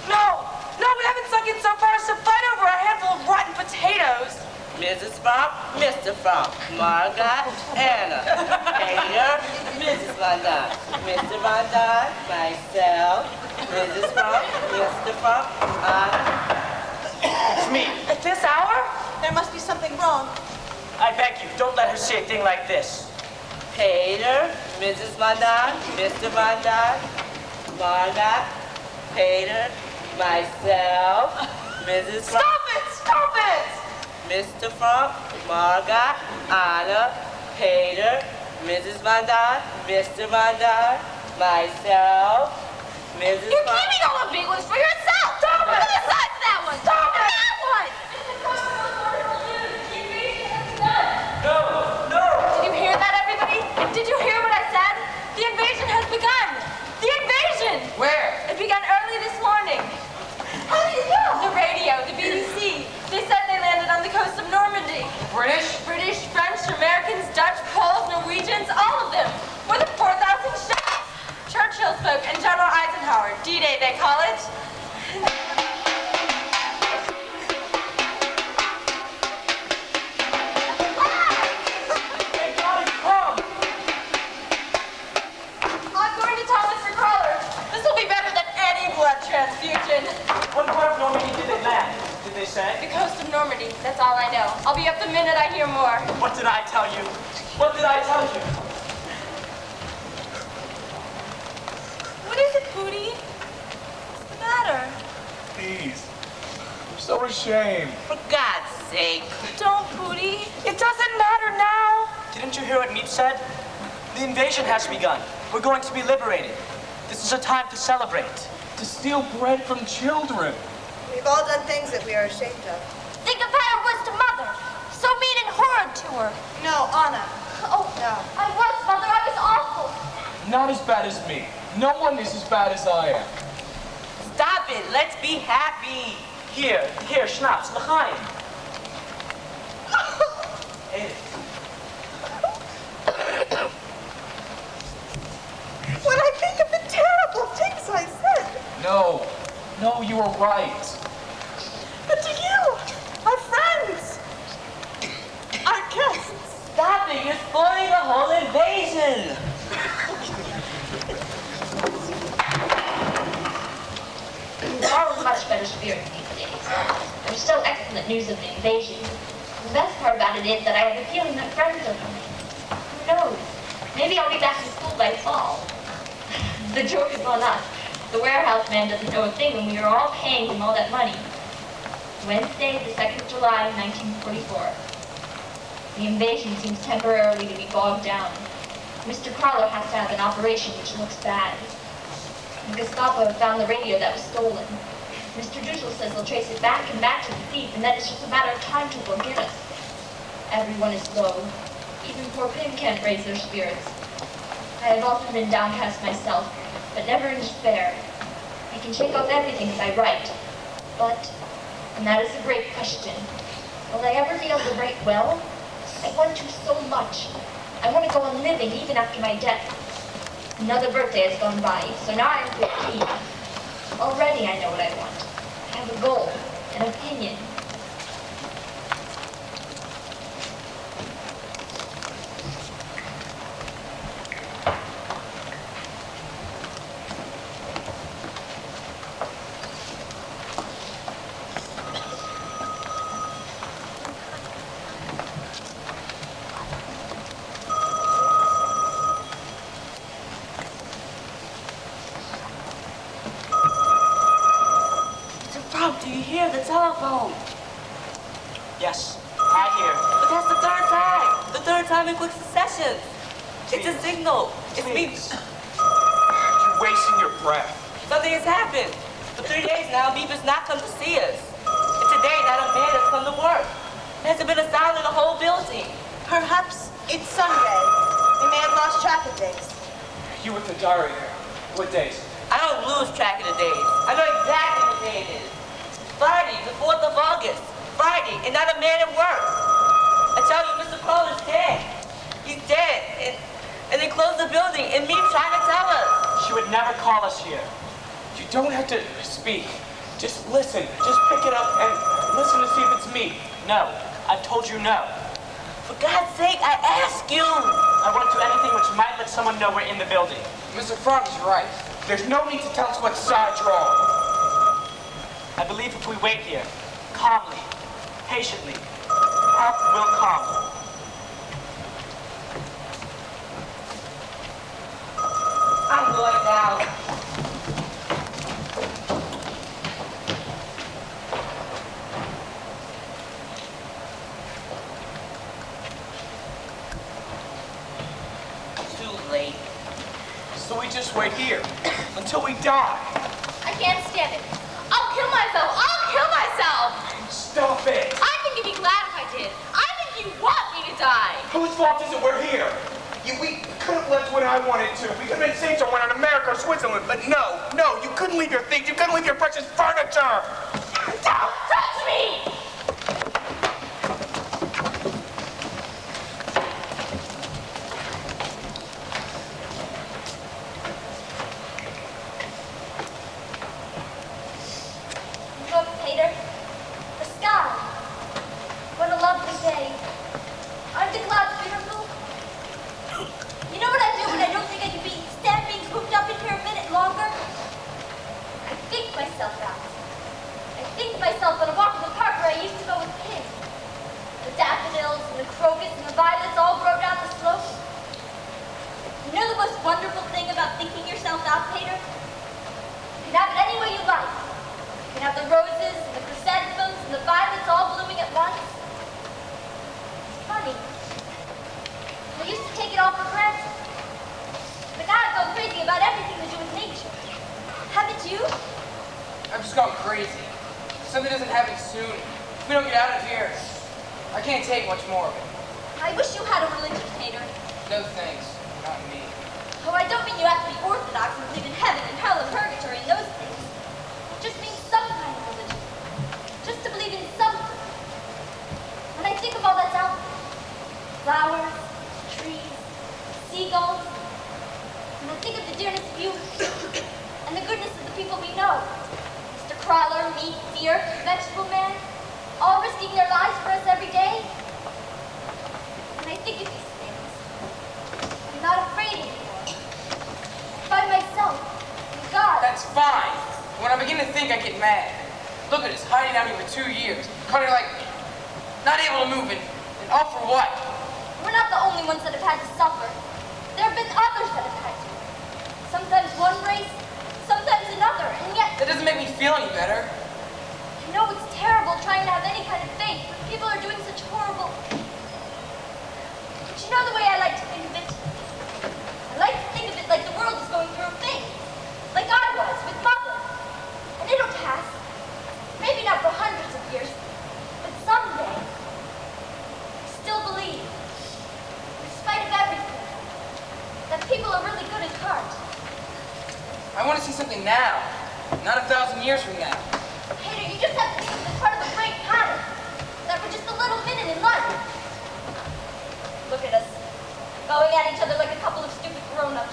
No, we haven't sunk in so far as to fight over a handful of rotten potatoes. Mrs. Frog, Mr. Frog, Margot, Anna, Peter, Mrs. Van Dyne, Mr. Van Dyne, myself, Mrs. Frog, Mr. Frog, Anna. It's me. At this hour? There must be something wrong. I beg you, don't let her say a thing like this. Peter, Mrs. Van Dyne, Mr. Van Dyne, Margot, Peter, myself, Mrs. Frog. Stop it! Mr. Frog, Margot, Anna, Peter, Mrs. Van Dyne, Mr. Van Dyne, myself, Mrs. You're Frog. keeping all the big ones for yourself. Stop it! Put aside that one. Stop it! That one. No! Did you hear that, everybody? Did you hear what I said? The invasion has begun! The invasion! Where? It began early this morning. How did you know? The radio, the BBC. They said they landed on the coast of Normandy. British? British, French, Americans, Dutch, Poles, Norwegians, all of them. More than 4,000 shots. Churchill spoke and General Eisenhower. D-Day, they call it. I'm going to tell Mr. Crawler. This will be better than any blood transfusion. What part of Normandy did they land? Did they say? The coast of Normandy, that's all I know. I'll be up the minute I hear more. What did I tell you? What did I tell you? What is it, Pootie? What's the matter? Please. I'm so ashamed. For God's sake. Don't, Pootie. It doesn't matter now. Didn't you hear what Meep said? The invasion has begun. We're going to be liberated. This is a time to celebrate. To steal bread from children. We've all done things that we are ashamed of. Think of how it was to Mother. So mean and horrid to her. No, Anna. Oh, No. I was, Mother. I was awful. Not as bad as me. No one is as bad as I am. Stop it. Let's be happy. Here, Schnaps, l'chaim. When I think of the terrible things I said. No, you were right. But to you, our friends, our guests. Stop it. You're spoiling the whole invasion. We're all in much better spirits these days. There's still excellent news of the invasion. The best part about it is that I have a feeling that friends are coming. Who knows? Maybe I'll be back in school by fall. The joke is on us. The warehouse man doesn't know a thing, and we are all paying him all that money. Wednesday, the 2nd of July, 1944. The invasion seems temporarily to be bogged down. Mr. Crawler has to have an operation which looks bad. The Gestapo have found the radio that was stolen. Mr. Dussel says they'll trace it back and back to the thief, and that it's just a matter of time till they'll get us. Everyone is low. Even poor Pim can't raise their spirits. I have often been downcast myself, but never in despair. I can shake off everything as I write. But, and that is a great question, will I ever be able to write well? I want to so much. I want to go on living even after my death. Another birthday has gone by, so now I'm 15. Already I know what I want. I have a goal, an opinion. Do you hear the telephone? Yes, I hear. But that's the third time. The third time in quick succession. It's a signal. It's me. You're wasting your breath. Something has happened. For 3 days now, Beef has not come to see us. And today, not a man has come to work. There hasn't been a sound in the whole building. Perhaps it's Sunday. We may have lost track of days. You with the diary there. What days? I don't lose track of the days. I know exactly what day it is. Friday, the 4th of August. Friday, and not a man at work. I tell you, Mr. Cole is dead. He's dead. And they closed the building, and me trying to tell us. She would never call us here. You don't have to speak. Just listen. Just pick it up and listen to see if it's me. No, I've told you no. For God's sake, I ask you. I won't do anything which might let someone know we're in the building. Mr. Frog is right. There's no need to tell us what side you're on. I believe if we wait here, calmly, patiently, help will come. I'm going now. Late. So we just wait here until we die. I can't stand it. I'll kill myself. I'll kill myself. Stop it. I think you'd be glad if I did. I think you want me to die. Whose fault is it we're here? We could have left when I wanted to. We could have been saved somewhere in America or Switzerland, but no, you couldn't leave your things. You couldn't leave your precious furniture. Don't touch me! Look, Peter. The sky. What a lovely day. Aren't the clouds beautiful? You know what I do when I don't think I can stand being cooped up in here a minute longer? I think myself out. I think myself on a walk in the park where I used to go with Pim. The daffodils and the crocus and the violets all grow down the slope. You know the most wonderful thing about thinking yourself out, Peter? You can have it any way you like. You can have the roses and the chrysanthemums and the violets all blooming at once. It's funny. I used to take it all for granted. But now I go crazy about everything to do with nature. Haven't you? I've just gone crazy. Something doesn't happen soon. If we don't get out of here, I can't take much more of it. I wish you had a religion, Peter. No thanks. Not me. Oh, I don't mean you have to be orthodox and believe in heaven and hell and purgatory and those things. It just means some kind of religion. Just to believe in something. When I think of all that's out there, flowers, trees, seagulls, and I think of the dearness of you and the goodness of the people we know. Mr. Crawler, meat, deer, vegetable man, all risking their lives for us every day. When I think of these things, I'm not afraid anymore. I find myself in God. That's fine. When I begin to think, I get mad. Look at us, hiding out here for 2 years. Kind of like, not able to move, and all for what? We're not the only ones that have had to suffer. There have been others that have had to. Sometimes one race, sometimes another, and yet That doesn't make me feel any better. I know it's terrible trying to have any kind of faith when people are doing such horrible... But you know the way I like to think of it? I like to think of it like the world is going through a phase. Like I was with Mother. And it'll pass. Maybe not for hundreds of years, but someday. I still believe, in spite of everything, that people are really good at heart. I want to see something now, not 1,000 years from now. Peter, you just have to think of it as part of a great pattern. That we're just a little minute in life. Look at us, going at each other like a couple of stupid grown-ups.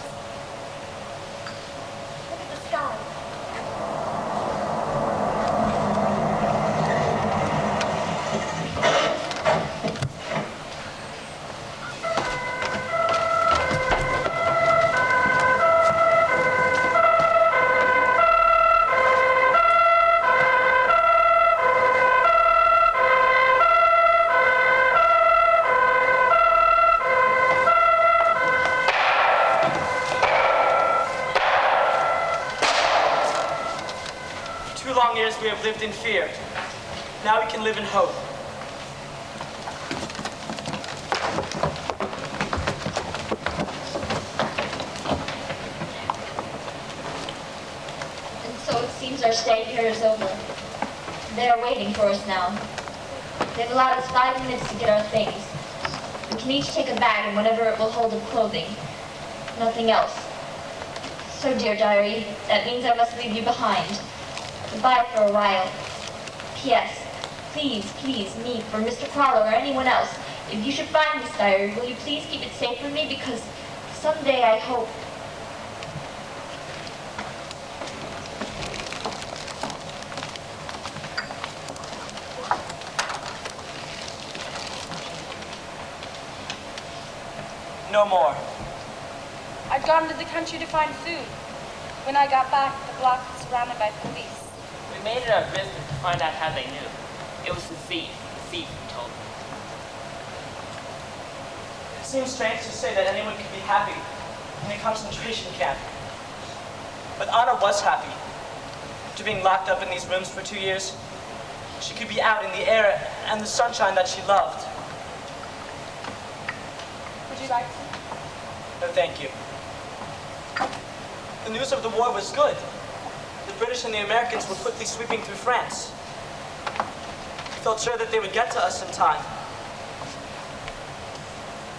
Look at the sky. We have lived in fear. Now we can live in hope. And so it seems our stay here is over. They are waiting for us now. They've allowed us 5 minutes to get our things. We can each take a bag and whatever it will hold of clothing. Nothing else. So, dear diary, that means I must leave you behind. Goodbye for a while. P.S. Please, me, for Mr. Crawler or anyone else, if you should find this diary, will you please keep it safe from me? Because someday I hope... No more. I'd gone to the country to find food. When I got back, the block was surrounded by police. We made it our business to find out how they knew. It was the thief who told me. It seems strange to say that anyone could be happy in a concentration camp. But Anna was happy. After being locked up in these rooms for 2 years, she could be out in the air and the sunshine that she loved. Would you like some? No, thank you. The news of the war was good. The British and the Americans were quickly sweeping through France. I felt sure that they would get to us in time.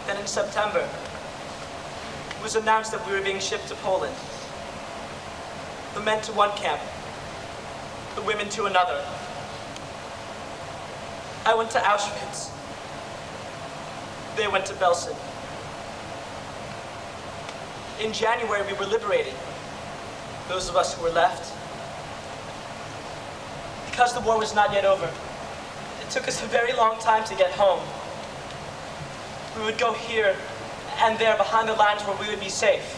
Then in September, it was announced that we were being shipped to Poland. The men to one camp, the women to another. I went to Auschwitz. They went to Belsen. In January, we were liberated, those of us who were left. Because the war was not yet over, it took us a very long time to get home. We would go here and there behind the lines where we would be safe.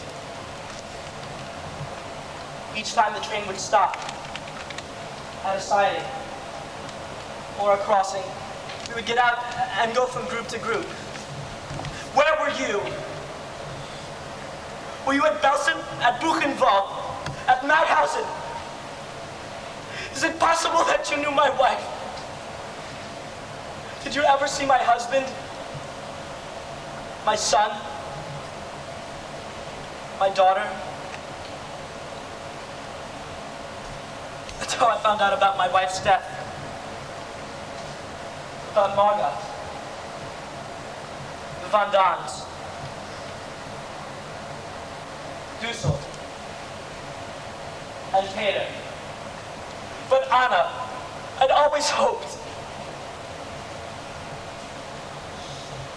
Each time the train would stop at a siding or a crossing, we would get out and go from group to group. Where were you? Were you at Belsen, at Buchenwald, at Mauthausen? Is it possible that you knew my wife? Did you ever see my husband? My son? My daughter? That's how I found out about my wife's death. About Margot. The Van Dons. Dussel. And Peter. But Anna, I'd always hoped.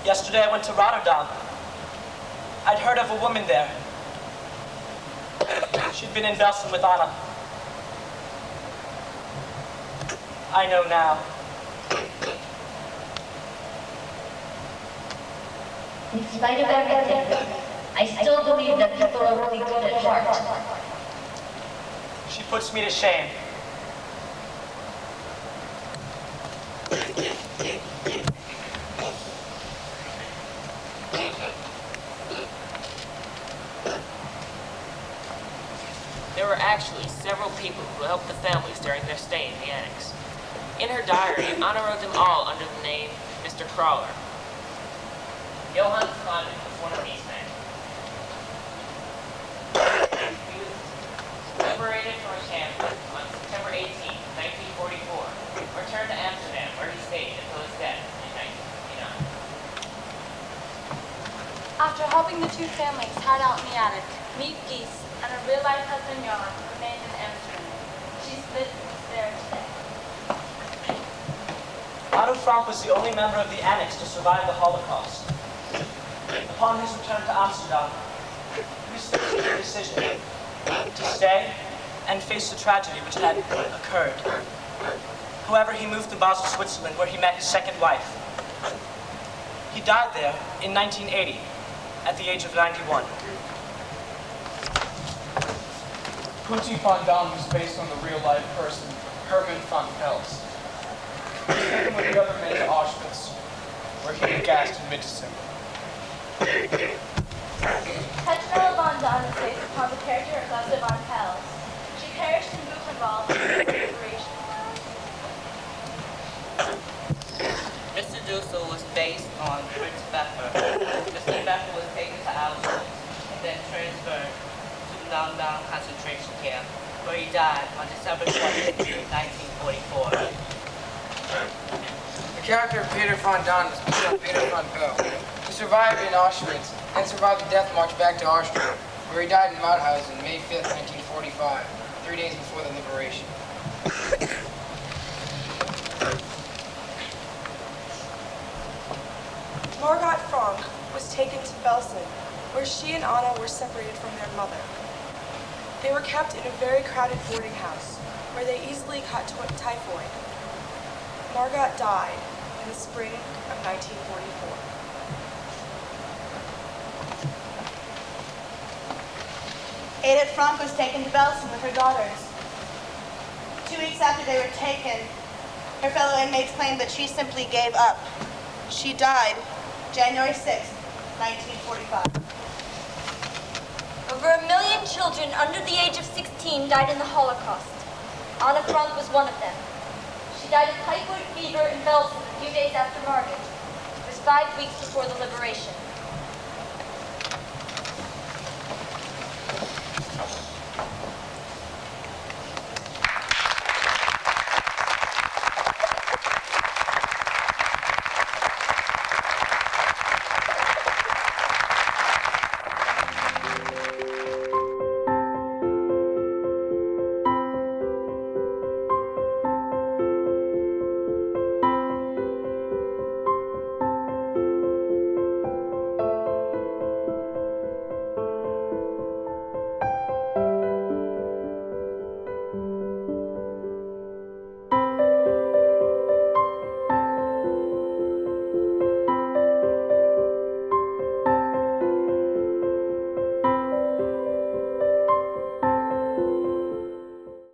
Yesterday I went to Rotterdam. I'd heard of a woman there. She'd been in Belsen with Anna. I know now. In spite of everything, I still believe that people are really good at heart. She puts me to shame. There were actually several people who helped the families during their stay in the annex. In her diary, Anna wrote them all under the name Mr. Crawler. Johann Klein was one of these men. He was liberated from a camp on September 18, 1944, returned to Amsterdam, where he stayed until his death in 1959. After helping the two families hide out in the attic, Meat Geese and her real-life husband Johan remained in Amsterdam. She's lived there today. Otto Frank was the only member of the annex to survive the Holocaust. Upon his return to Amsterdam, he was faced with a decision to stay and face the tragedy which had occurred. However, he moved to Basel, Switzerland, where he met his second wife. He died there in 1980, at the age of 91. Putty Van Dam was based on the real-life person, Herman van Pels. He was taken with the other men to Auschwitz, where he was gassed in mid-December. Petronella Van Don is based upon the character of Augusta Van Pels. She perished in Buchenwald after liberation. Mr. Dussel was based on Fritz Pfeffer. Mr. Pfeffer was taken to Auschwitz and then transferred to the Landau concentration camp, where he died on December 20, 1944. The character of Peter Van Dam was based on Peter Van Pel, who survived in Auschwitz and survived the death march back to Austria, where he died in Mauthausen May 5th, 1945, 3 days before the liberation. Margot Frank was taken to Belsen, where she and Anna were separated from their mother. They were kept in a very crowded boarding house, where they easily caught typhoid. Margot died in the spring of 1944. Edith Frank was taken to Belsen with her daughters. 2 weeks after they were taken, her fellow inmates claimed that she simply gave up. She died January 6, 1945. Over 1 million children under the age of 16 died in the Holocaust. Anna Frank was one of them. She died of typhoid fever in Belsen a few days after Margot. It was 5 weeks before the liberation.